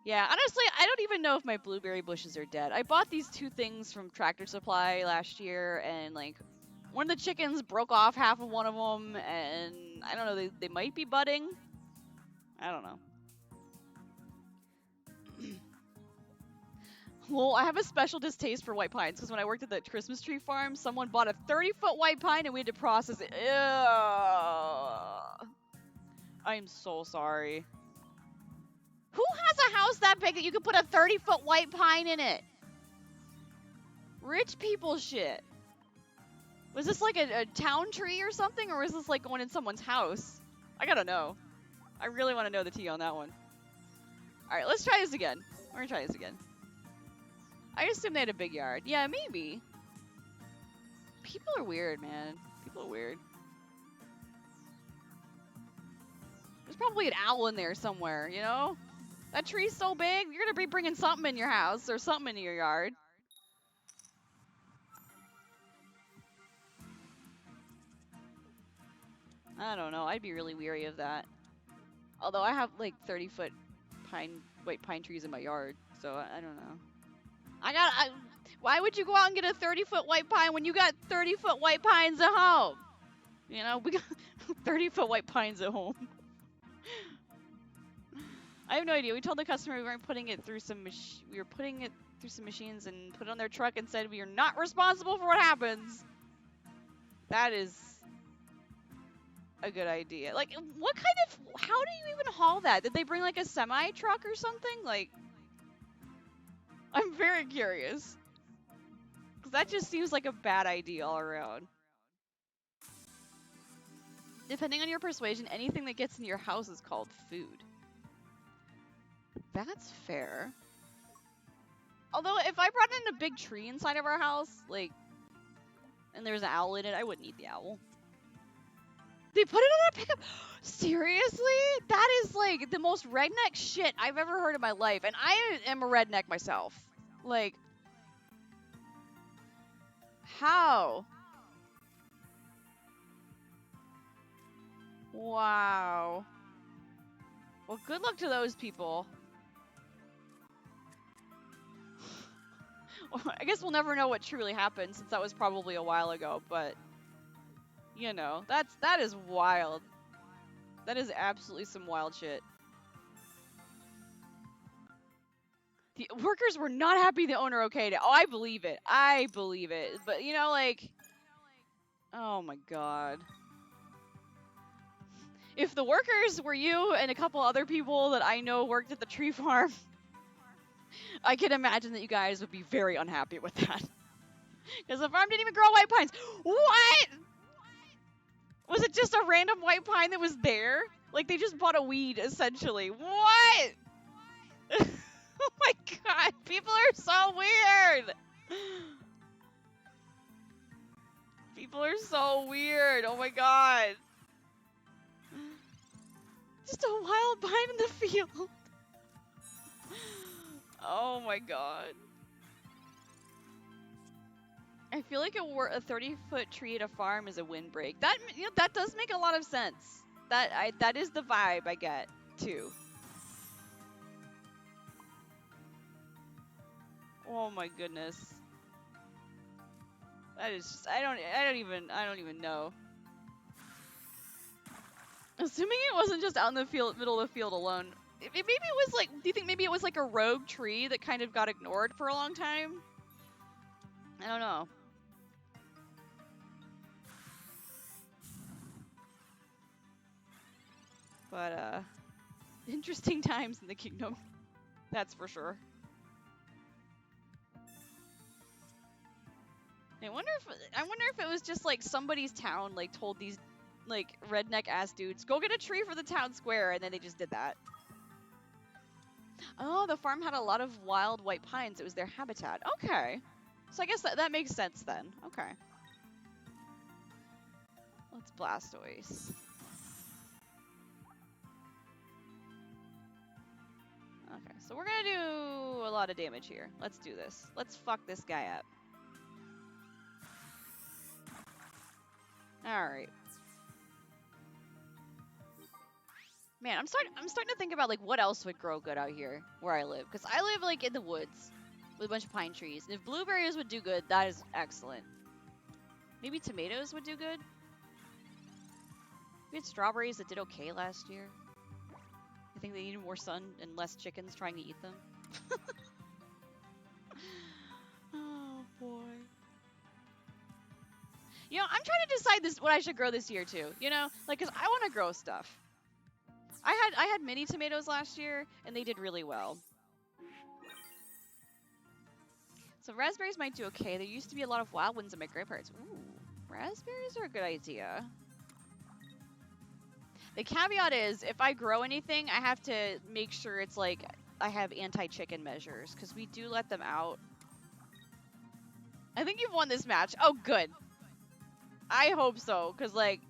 Yeah, honestly, I don't even know if my blueberry bushes are dead. I bought these 2 things from Tractor Supply last year, and, like, one of the chickens broke off half of one of them, and I don't know, they might be budding. I don't know. Well, I have a special distaste for white pines, because when I worked at the Christmas tree farm, someone bought a 30-foot white pine, and we had to process it. Ew. I am so sorry. Who has a house that big that you could put a 30-foot white pine in it? Rich people shit. Was this like a town tree or something, or was this like going in someone's house? I gotta know. I really want to know the tea on that one. Alright, let's try this again. We're gonna try this again. I assume they had a big yard. Yeah, maybe. People are weird, man. People are weird. There's probably an owl in there somewhere, you know? That tree's so big, you're gonna be bringing something in your house or something in your yard. I don't know. I'd be really weary of that. Although I have like 30-foot white pine trees in my yard, so I don't know. Why would you go out and get a 30-foot white pine when you got 30-foot white pines at home? You know, we got 30-foot white pines at home. I have no idea. We told the customer we weren't putting it through some we were putting it through some machines and put it on their truck and said we are not responsible for what happens. That is a good idea. Like, what kind of, how do you even haul that? Did they bring like a semi truck or something? Like, I'm very curious. Because that just seems like a bad idea all around. Depending on your persuasion, anything that gets in your house is called food. That's fair. Although, if I brought in a big tree inside of our house, like, and there's an owl in it, I wouldn't eat the owl. They put it on a pickup? Seriously? That is, like, the most redneck shit I've ever heard in my life. And I am a redneck myself. Like, how? Wow. Well, good luck to those people. I guess we'll never know what truly happened since that was probably a while ago, but you know, that is wild. That is absolutely some wild shit. The workers were not happy the owner okayed it. Oh, I believe it. I believe it. But you know, like, oh my god. If the workers were you and a couple other people that I know worked at the tree farm, I can imagine that you guys would be very unhappy with that. Because the farm didn't even grow white pines. What? Was it just a random white pine that was there? Like, they just bought a weed, essentially. What? Oh my god, people are so weird! People are so weird, oh my god. Just a wild pine in the field. Oh my god. I feel like a 30-foot tree at a farm is a windbreak. That, you know, that does make a lot of sense. That is the vibe I get too. Oh my goodness. That is just, I don't even know. Assuming it wasn't just out in the field, middle of the field alone. Maybe it was like, do you think maybe it was like a rogue tree that kind of got ignored for a long time? I don't know. But, interesting times in the kingdom. That's for sure. I wonder if it was just like somebody's town like told these like redneck ass dudes, go get a tree for the town square, and then they just did that. Oh, the farm had a lot of wild white pines. It was their habitat. Okay. So I guess that makes sense then. Okay. Let's Blastoise. Okay, so we're gonna do a lot of damage here. Let's do this. Let's fuck this guy up. Alright. Man, I'm starting to think about like what else would grow good out here where I live. Because I live like in the woods with a bunch of pine trees. And if blueberries would do good, that is excellent. Maybe tomatoes would do good. We had strawberries that did okay last year. I think they needed more sun and less chickens trying to eat them. Oh boy. You know, I'm trying to decide what I should grow this year too. You know, like, cause I want to grow stuff. I had mini tomatoes last year and they did really well. So raspberries might do okay. There used to be a lot of wild ones in my grandparents. Ooh, raspberries are a good idea. The caveat is, if I grow anything, I have to make sure it's like I have anti-chicken measures because we do let them out. I think you've won this match. Oh, good. I hope so, because, like,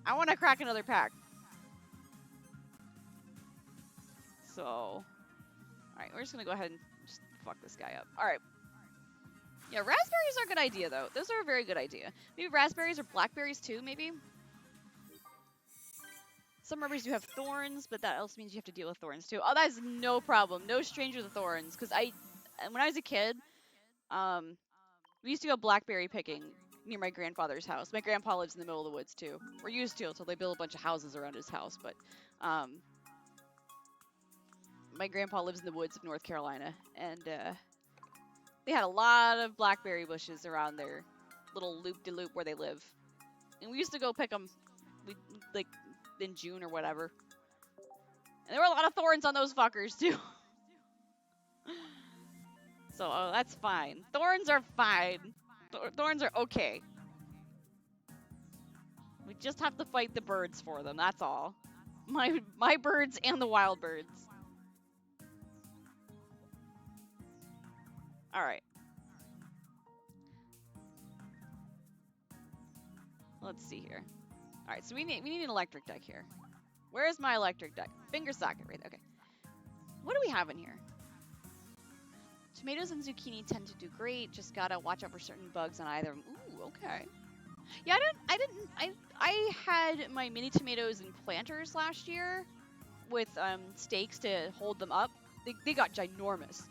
I want to crack another pack. So, alright, we're just gonna go ahead and just fuck this guy up. Alright. Yeah, raspberries are a good idea, though. Those are a very good idea. Maybe raspberries or blackberries, too, maybe? Some rubberies do have thorns, but that also means you have to deal with thorns, too. Oh, that's no problem. No stranger to thorns. Because when I was a kid, we used to go blackberry picking near my grandfather's house. My grandpa lives in the middle of the woods, too. We're used to until they build a bunch of houses around his house, but, my grandpa lives in the woods of North Carolina, and, they had a lot of blackberry bushes around their little loop-de-loop where they live. And we used to go pick them, like, in June or whatever. And there were a lot of thorns on those fuckers, too. So, that's fine. Thorns are fine. Thorns are okay. We just have to fight the birds for them, that's all. My birds and the wild birds. Alright. Let's see here. Alright, so we need an electric deck here. Where is my electric deck? Finger socket, right? Okay. What do we have in here? Tomatoes and zucchini tend to do great. Just gotta watch out for certain bugs on either. Ooh, okay. Yeah, I had my mini tomatoes in planters last year with stakes to hold them up. They got ginormous.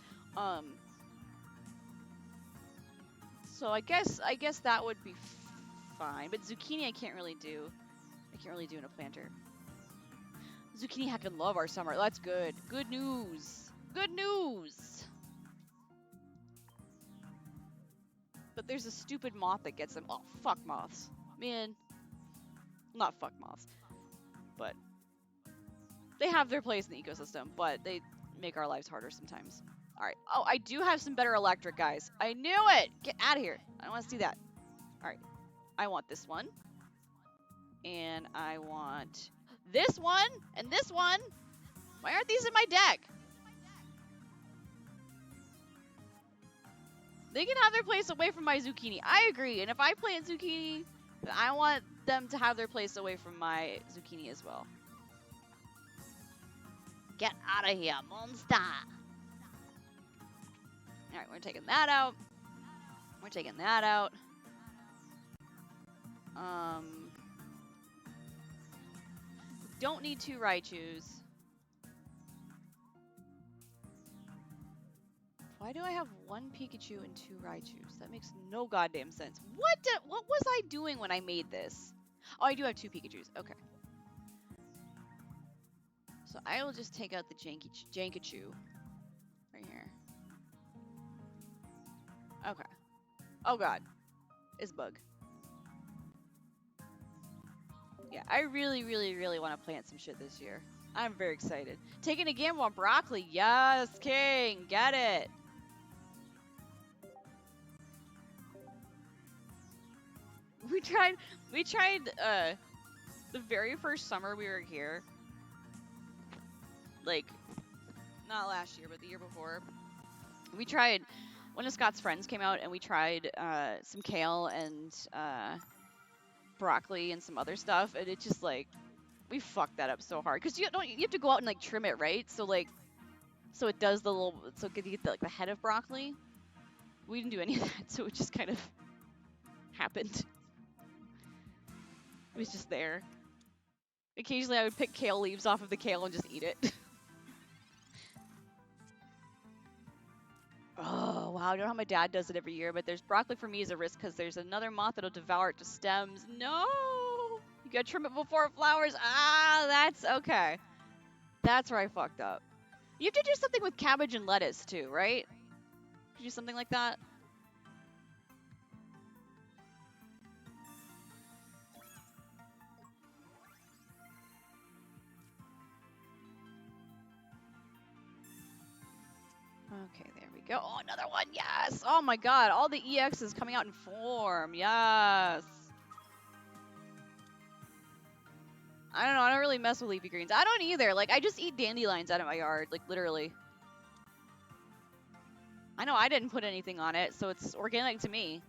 So I guess that would be fine. But zucchini I can't really do. I can't really do in a planter. Zucchini heckin' love our summer. That's good. Good news. Good news. But there's a stupid moth that gets them. Oh, fuck moths. Man. Not fuck moths. But they have their place in the ecosystem, but they make our lives harder sometimes. Alright. Oh, I do have some better electric, guys. I knew it! Get out of here. I don't want to see that. Alright. I want this one. And I want this one and this one. Why aren't these in my deck? They can have their place away from my zucchini. I agree. And if I plant zucchini, then I want them to have their place away from my zucchini as well. Get out of here, monster. Alright, we're taking that out. We're taking that out. Don't need 2 Raichus. Why do I have 1 Pikachu and 2 Raichus? That makes no goddamn sense. What was I doing when I made this? Oh, I do have 2 Pikachus. Okay. So I will just take out the Jankachu right here. Okay. Oh god. It's bug. Yeah, I really, really, really want to plant some shit this year. I'm very excited. Taking a gamble on broccoli. Yes, king. Get it. We tried the very first summer we were here. Like, not last year, but the year before. We tried, one of Scott's friends came out and we tried some kale and broccoli and some other stuff, and it just like, we fucked that up so hard. Cause you have to go out and like trim it, right? So like, so it does the little, so you get the, like the head of broccoli. We didn't do any of that, so it just kind of happened. It was just there. Occasionally I would pick kale leaves off of the kale and just eat it. Oh, wow. I don't know how my dad does it every year, but there's broccoli for me is a risk because there's another moth that'll devour it to stems. No! You gotta trim it before it flowers. Ah, that's okay. That's where I fucked up. You have to do something with cabbage and lettuce too, right? Do something like that? Okay, there we go. Oh, another one. Yes. Oh my god. All the EX is coming out in form. Yes. I don't know. I don't really mess with leafy greens. I don't either. Like, I just eat dandelions out of my yard. Like, literally. I know I didn't put anything on it, so it's organic to me.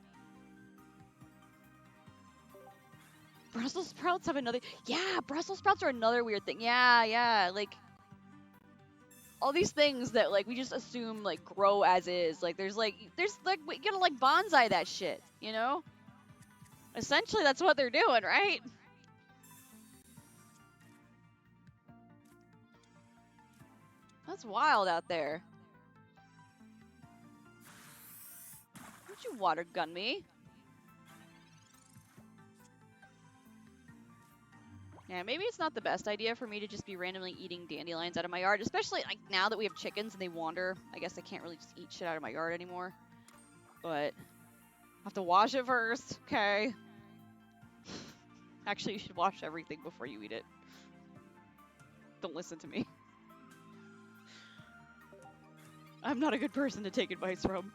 Brussels sprouts have another... Yeah, Brussels sprouts are another weird thing. Yeah, yeah. Like... all these things that like we just assume like grow as is. Like there's like we gotta like bonsai that shit, you know? Essentially that's what they're doing, right? That's wild out there. Don't you water gun me? Yeah, maybe it's not the best idea for me to just be randomly eating dandelions out of my yard, especially like now that we have chickens and they wander. I guess I can't really just eat shit out of my yard anymore. But I have to wash it first, okay? Actually, you should wash everything before you eat it. Don't listen to me. I'm not a good person to take advice from.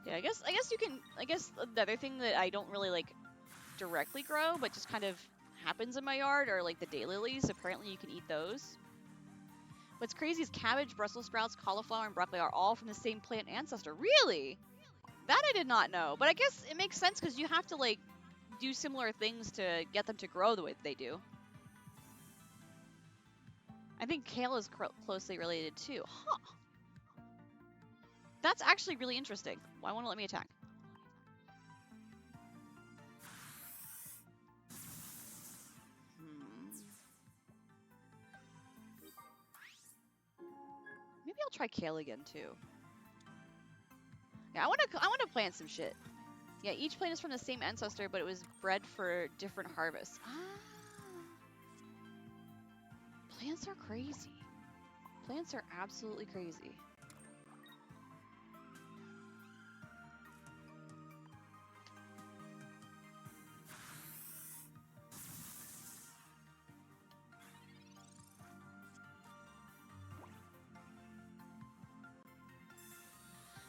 Yeah, I guess you can. I guess the other thing that I don't really like directly grow, but just kind of happens in my yard are like the daylilies. Apparently, you can eat those. What's crazy is cabbage, Brussels sprouts, cauliflower, and broccoli are all from the same plant ancestor. Really? That I did not know. But I guess it makes sense because you have to like do similar things to get them to grow the way they do. I think kale is closely related too. Huh. That's actually really interesting. Why won't it let me attack? Maybe I'll try kale again too. Yeah, I wanna plant some shit. Yeah, each plant is from the same ancestor, but it was bred for different harvests. Ah. Plants are crazy. Plants are absolutely crazy.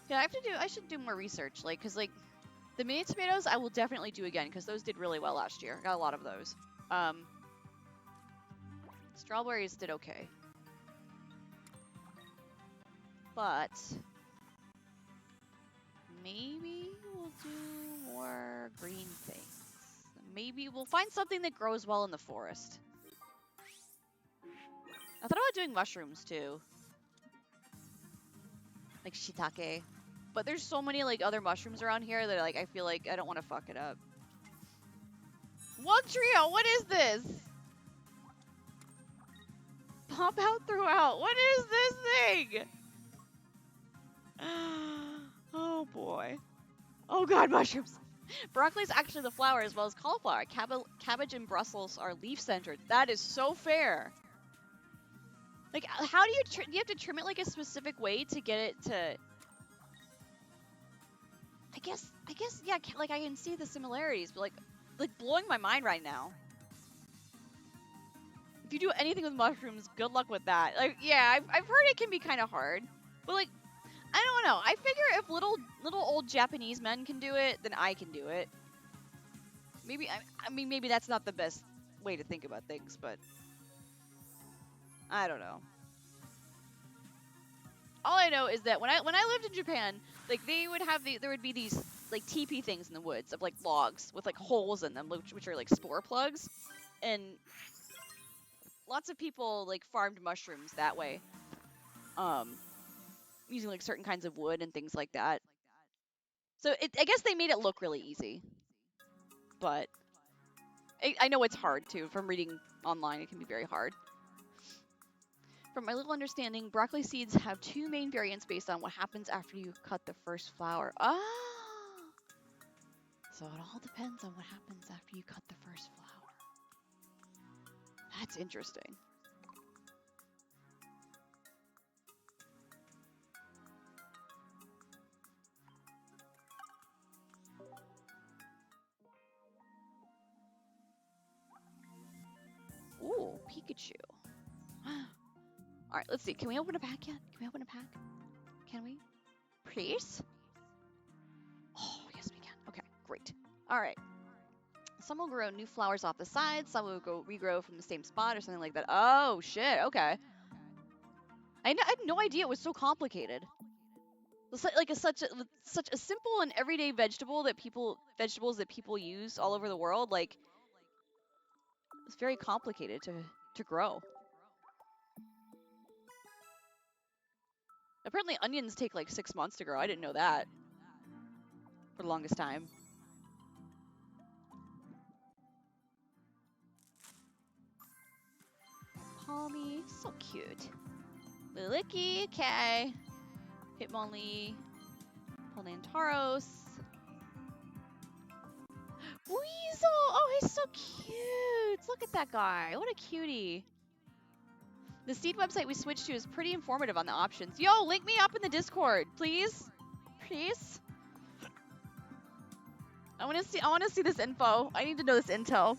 Yeah, I should do more research, like, cause like, the mini tomatoes I will definitely do again, cause those did really well last year. I got a lot of those. Strawberries did okay. But maybe we'll do more green things. Maybe we'll find something that grows well in the forest. I thought about doing mushrooms too. Like shiitake. But there's so many like other mushrooms around here that like I feel like I don't want to fuck it up. One trio, what is this? Pop out throughout. What is this thing? Oh boy. Oh god, mushrooms. Broccoli is actually the flower as well as cauliflower. Cabbage and Brussels are leaf-centered. That is so fair. Like, how do you have to trim it like a specific way to get it to? I guess, yeah. Like, I can see the similarities, but like blowing my mind right now. If you do anything with mushrooms, good luck with that. Like, yeah, I've heard it can be kind of hard, but like, I don't know. I figure if little old Japanese men can do it, then I can do it. Maybe I mean maybe that's not the best way to think about things, but I don't know. All I know is that when I lived in Japan, like they would have there would be these like teepee things in the woods of like logs with like holes in them, which are like spore plugs, and lots of people like farmed mushrooms that way, using like certain kinds of wood and things like that. So I guess they made it look really easy, but I know it's hard too. From reading online, it can be very hard. From my little understanding, broccoli seeds have two main variants based on what happens after you cut the first flower. Ah! So it all depends on what happens after you cut the first flower. That's interesting. Ooh, Pikachu. Alright, let's see. Can we open a pack yet? Can we open a pack? Can we? Please? Oh, yes we can. Okay, great. Alright. Some will grow new flowers off the sides, some will regrow from the same spot or something like that. Oh, shit, okay. I had no idea it was so complicated. It's like such a simple and everyday vegetables that people use all over the world. Like, It's very complicated to grow. Apparently onions take like 6 months to grow. I didn't know that for the longest time. Palmy, so cute. Lilicky, okay. Hitmonlee, Polnantaros. Weasel! Oh, he's so cute! Look at that guy. What a cutie. The seed website we switched to is pretty informative on the options. Yo, link me up in the Discord, please. Please. I want to see this info. I need to know this intel.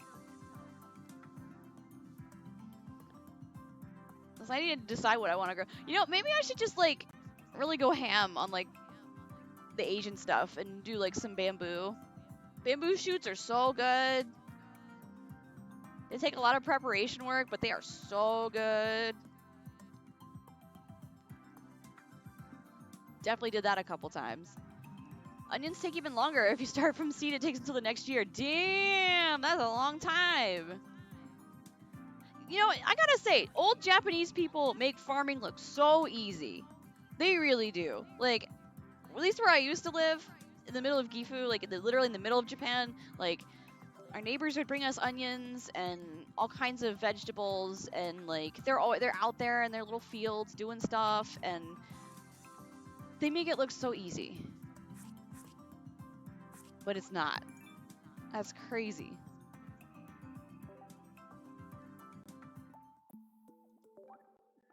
Cuz I need to decide what I want to grow. You know, maybe I should just like really go ham on like the Asian stuff and do like some bamboo. Bamboo shoots are so good. They take a lot of preparation work, but they are so good. Definitely did that a couple times. Onions take even longer. If you start from seed, it takes until the next year. Damn, that's a long time. You know, I gotta say, old Japanese people make farming look so easy. They really do. Like, at least where I used to live, in the middle of Gifu, like literally in the middle of Japan, like our neighbors would bring us onions and all kinds of vegetables, and like they're out there in their little fields doing stuff, and they make it look so easy. But it's not. That's crazy.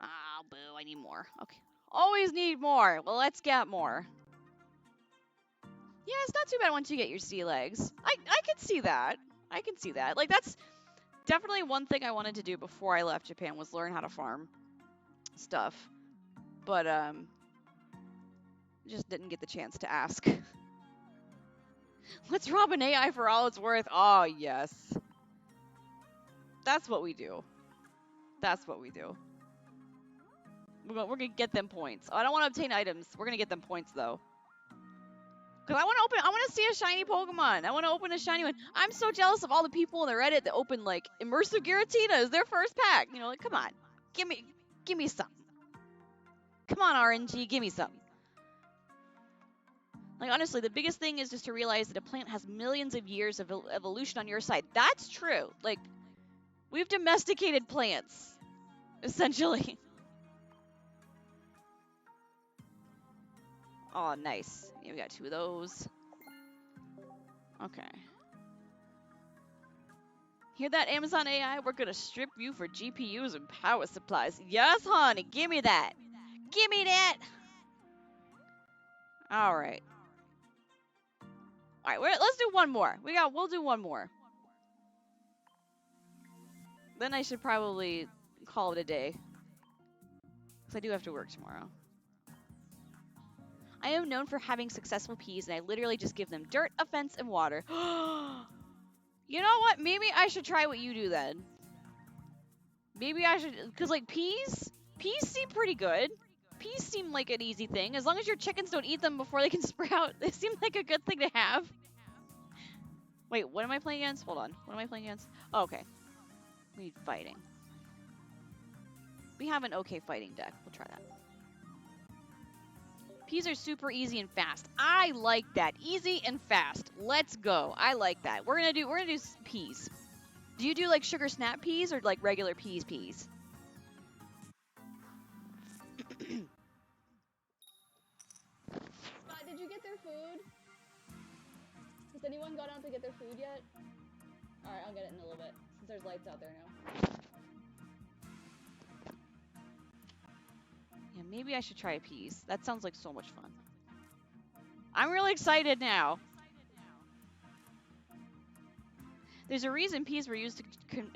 Ah, boo, I need more. Okay. Always need more. Well, let's get more. Yeah, it's not too bad once you get your sea legs. I can see that. I can see that. Like, that's definitely one thing I wanted to do before I left Japan was learn how to farm stuff. But, just didn't get the chance to ask. Let's rob an AI for all it's worth. Oh, yes. That's what we do. That's what we do. We're gonna get them points. Oh, I don't want to obtain items. We're gonna get them points, though. Because I want to see a shiny Pokemon. I want to open a shiny one. I'm so jealous of all the people in the Reddit that open, like, Immersive Giratina as their first pack. You know, like, come on. Give me something. Come on, RNG, give me something. Like, honestly, the biggest thing is just to realize that a plant has millions of years of evolution on your side. That's true. Like, we've domesticated plants, essentially. Oh, nice. Yeah, we got 2 of those. Okay. Hear that, Amazon AI? We're gonna strip you for GPUs and power supplies. Yes, honey. Give me that. Give me that. All right. All right. Let's do one more. We'll do one more. Then I should probably call it a day. Because I do have to work tomorrow. I am known for having successful peas, and I literally just give them dirt, a fence, and water. You know what? Maybe I should try what you do then. Maybe I should, because like peas seem pretty good. Peas seem like an easy thing. As long as your chickens don't eat them before they can sprout, they seem like a good thing to have. Wait, what am I playing against? Hold on. What am I playing against? Oh, okay. We need fighting. We have an okay fighting deck. We'll try that. Peas are super easy and fast. I like that. Easy and fast. Let's go. I like that. We're gonna do peas. Do you do like sugar snap peas or like regular peas? Did you get their food? Has anyone gone out to get their food yet? Alright, I'll get it in a little bit, since there's lights out there now. Yeah, maybe I should try peas. That sounds like so much fun. I'm really excited now. There's a reason peas were used to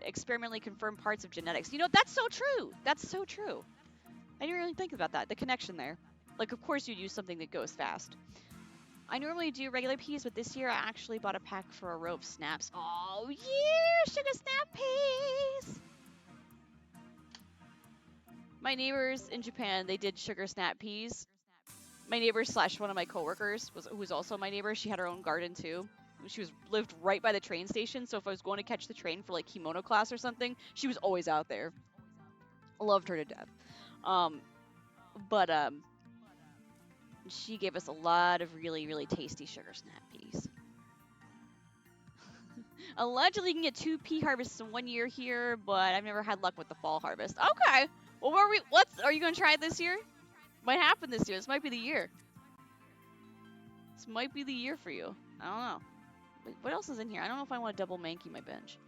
experimentally confirm parts of genetics. You know, that's so true. That's so true. I didn't really think about that. The connection there. Like, of course you'd use something that goes fast. I normally do regular peas, but this year I actually bought a pack for a row of snaps. Oh, yeah! Sugar snap peas! My neighbors in Japan, they did sugar snap peas. My neighbor / one of my coworkers, who was also my neighbor, she had her own garden too. She lived right by the train station, so if I was going to catch the train for like kimono class or something, she was always out there. Loved her to death. But she gave us a lot of really, really tasty sugar snap peas. Allegedly, you can get 2 pea harvests in 1 year here, but I've never had luck with the fall harvest. Okay. Well, are you gonna try it this year? Might happen this year. This might be the year. This might be the year for you. I don't know. Wait, what else is in here? I don't know if I want to double manky my bench.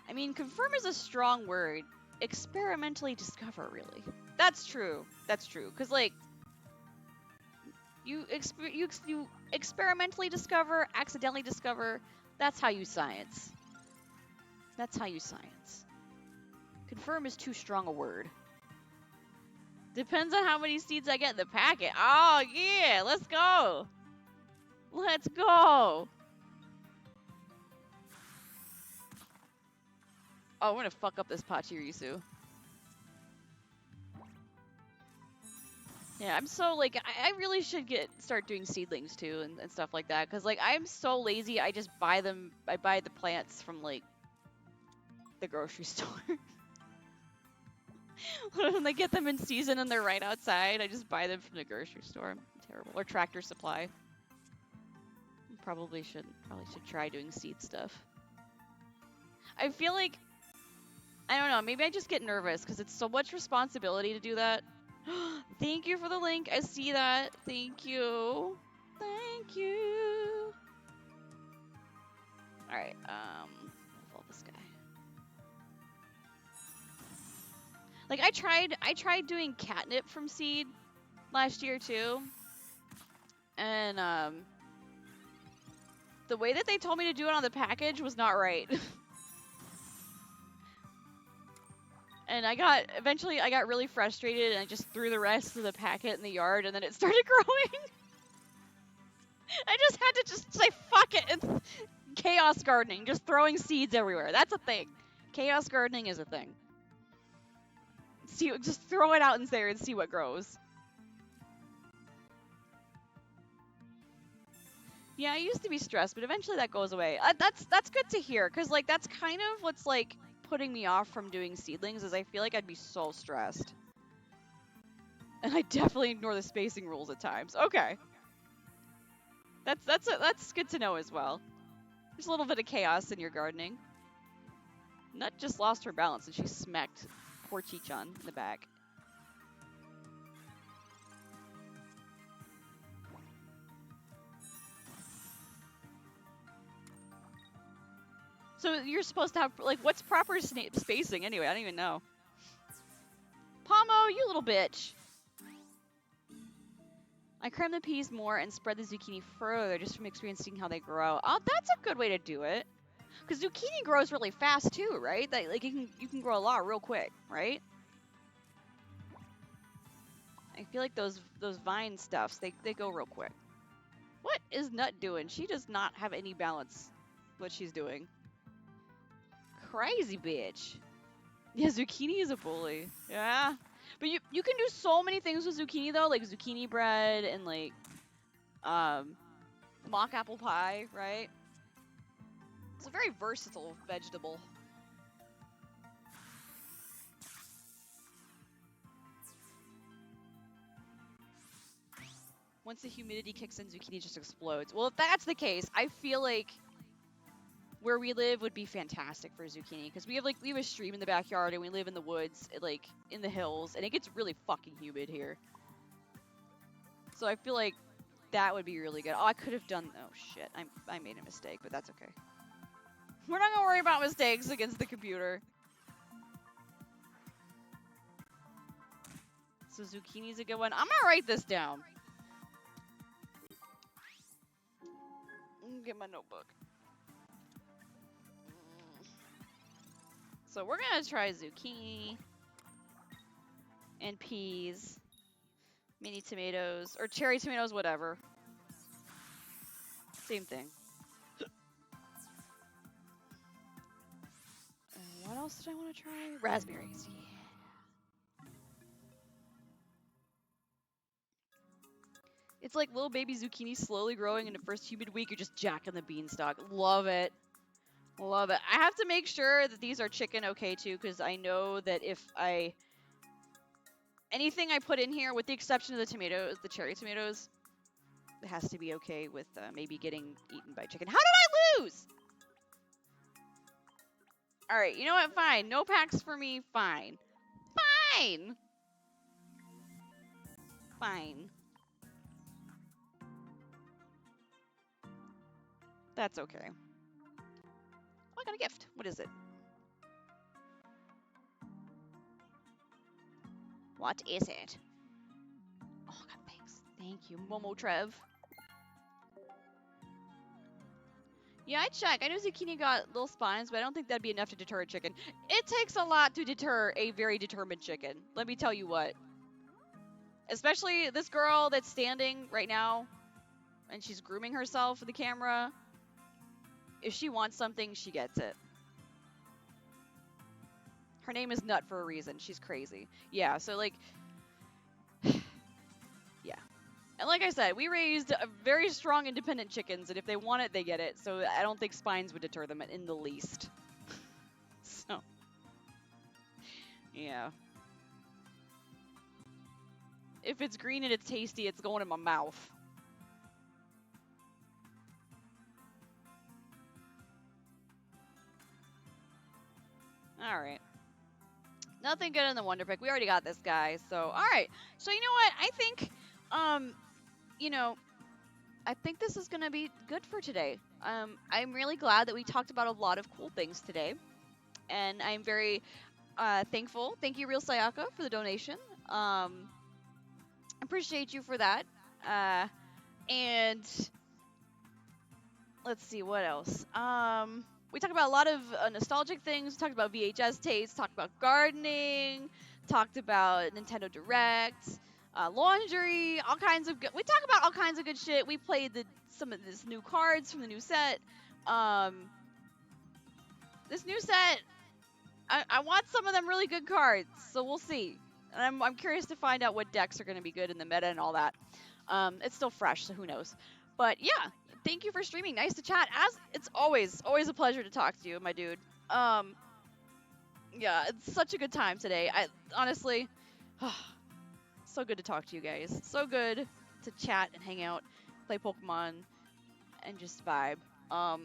I mean, confirm is a strong word. Experimentally discover, really. That's true. That's true. Cause like, you experimentally discover, accidentally discover. That's how you science. That's how you science. Confirm is too strong a word. Depends on how many seeds I get in the packet. Oh yeah, let's go. Let's go. Oh, I'm gonna fuck up this Pachirisu. Yeah, I'm so like I really should start doing seedlings too and stuff like that, cause like I'm so lazy. I just buy them. I buy the plants from like the grocery store. When they get them in season and they're right outside, I just buy them from the grocery store. Terrible. Or Tractor Supply. Probably should try doing seed stuff. I feel like, I don't know, maybe I just get nervous because it's so much responsibility to do that. Thank you for the link. I see that. Thank you. Thank you. All right. Level this guy. Like I tried doing catnip from seed last year too, and the way that they told me to do it on the package was not right. And eventually I got really frustrated and I just threw the rest of the packet in the yard and then it started growing. I just had to just say fuck it. It's chaos gardening, just throwing seeds everywhere. That's a thing. Chaos gardening is a thing. Just throw it out in there and see what grows. Yeah, I used to be stressed, but eventually that goes away. That's good to hear, cause like that's kind of what's like putting me off from doing seedlings, is I feel like I'd be so stressed, and I definitely ignore the spacing rules at times. Okay, that's good to know as well. There's a little bit of chaos in your gardening. Nut just lost her balance and she smacked poor Chichon in the back. So you're supposed to have, like, what's proper spacing anyway? I don't even know. Pomo, you little bitch. I cram the peas more and spread the zucchini further just from experiencing how they grow. Oh, that's a good way to do it. Because zucchini grows really fast too, right? Like you can grow a lot real quick, right? I feel like those vine stuffs, they go real quick. What is Nut doing? She does not have any balance what she's doing. Crazy bitch. Yeah, zucchini is a bully. Yeah. But you can do so many things with zucchini though, like zucchini bread and like mock apple pie, right? It's a very versatile vegetable. Once the humidity kicks in, zucchini just explodes. Well, if that's the case, I feel like where we live would be fantastic for zucchini, because we have a stream in the backyard and we live in the woods, like in the hills, and it gets really fucking humid here. So I feel like that would be really good. Oh, I could have done. Oh shit, I made a mistake, but that's okay. We're not gonna worry about mistakes against the computer. So zucchini's a good one. I'm gonna write this down. Get my notebook. So we're gonna try zucchini and peas, mini tomatoes, or cherry tomatoes, whatever. Same thing. What else did I want to try? Raspberries. Yeah. It's like little baby zucchini slowly growing in the first humid week. You're just jacking the beanstalk. Love it. Love it. I have to make sure that these are chicken okay too, because I know that if anything I put in here, with the exception of the tomatoes, the cherry tomatoes, it has to be okay with maybe getting eaten by chicken. How did I lose? All right, you know what? Fine. No packs for me. Fine. Fine. Fine. That's okay. Oh, I got a gift. What is it? What is it? Oh, God, thanks. Thank you, Momo Trev. Yeah, I check. I know zucchini got little spines, but I don't think that'd be enough to deter a chicken. It takes a lot to deter a very determined chicken. Let me tell you what. Especially this girl that's standing right now, and she's grooming herself for the camera. If she wants something, she gets it. Her name is Nut for a reason. She's crazy. Yeah, so like... yeah. And like I said, we raised very strong independent chickens, and if they want it, they get it. So I don't think spines would deter them in the least. So... yeah. If it's green and it's tasty, it's going in my mouth. Alright. Nothing good in the Wonder Pick. We already got this guy, so... alright. So you know what? I think, you know, I think this is going to be good for today. I'm really glad that we talked about a lot of cool things today. And I'm very thankful. Thank you, Real Sayaka, for the donation. Appreciate you for that. And let's see, what else? We talked about a lot of nostalgic things. We talked about VHS tapes, talked about gardening, talked about Nintendo Direct, laundry, all kinds of good. We talked about all kinds of good shit. We played some of these new cards from the new set. This new set, I want some of them really good cards, so we'll see. And I'm curious to find out what decks are going to be good in the meta and all that. It's still fresh, so who knows. But yeah, thank you for streaming. Nice to chat. As it's always a pleasure to talk to you, my dude. Yeah, it's such a good time today. I honestly, so good to talk to you guys. So good to chat and hang out, play Pokemon, and just vibe. I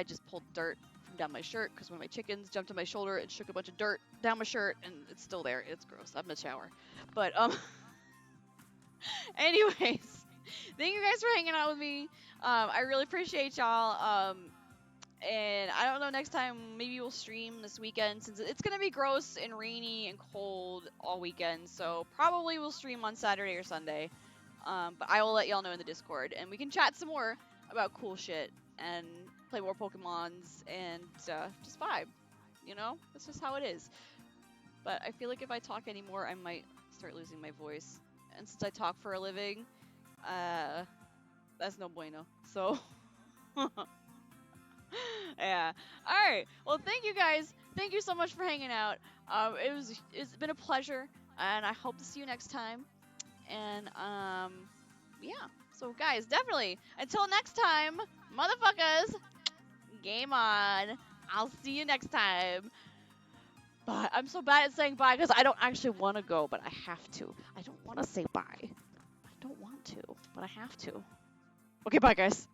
just pulled dirt from down my shirt because one of my chickens jumped on my shoulder and shook a bunch of dirt down my shirt, and it's still there. It's gross. I'm in the shower. But anyways, thank you guys for hanging out with me. I really appreciate y'all. And I don't know, next time maybe we'll stream this weekend, since it's gonna be gross and rainy and cold all weekend. So probably we'll stream on Saturday or Sunday. But I will let y'all know in the Discord, and we can chat some more about cool shit and play more Pokemons and just vibe. You know, that's just how it is. But I feel like if I talk anymore, I might start losing my voice. And since I talk for a living, that's no bueno. So, yeah. All right. Well, thank you guys. Thank you so much for hanging out. It's been a pleasure, and I hope to see you next time. And yeah. So guys, definitely until next time, motherfuckers. Game on. I'll see you next time. Bye. I'm so bad at saying bye because I don't actually want to go, but I have to. I don't want to say bye. I don't want to, but I have to. Okay, bye, guys.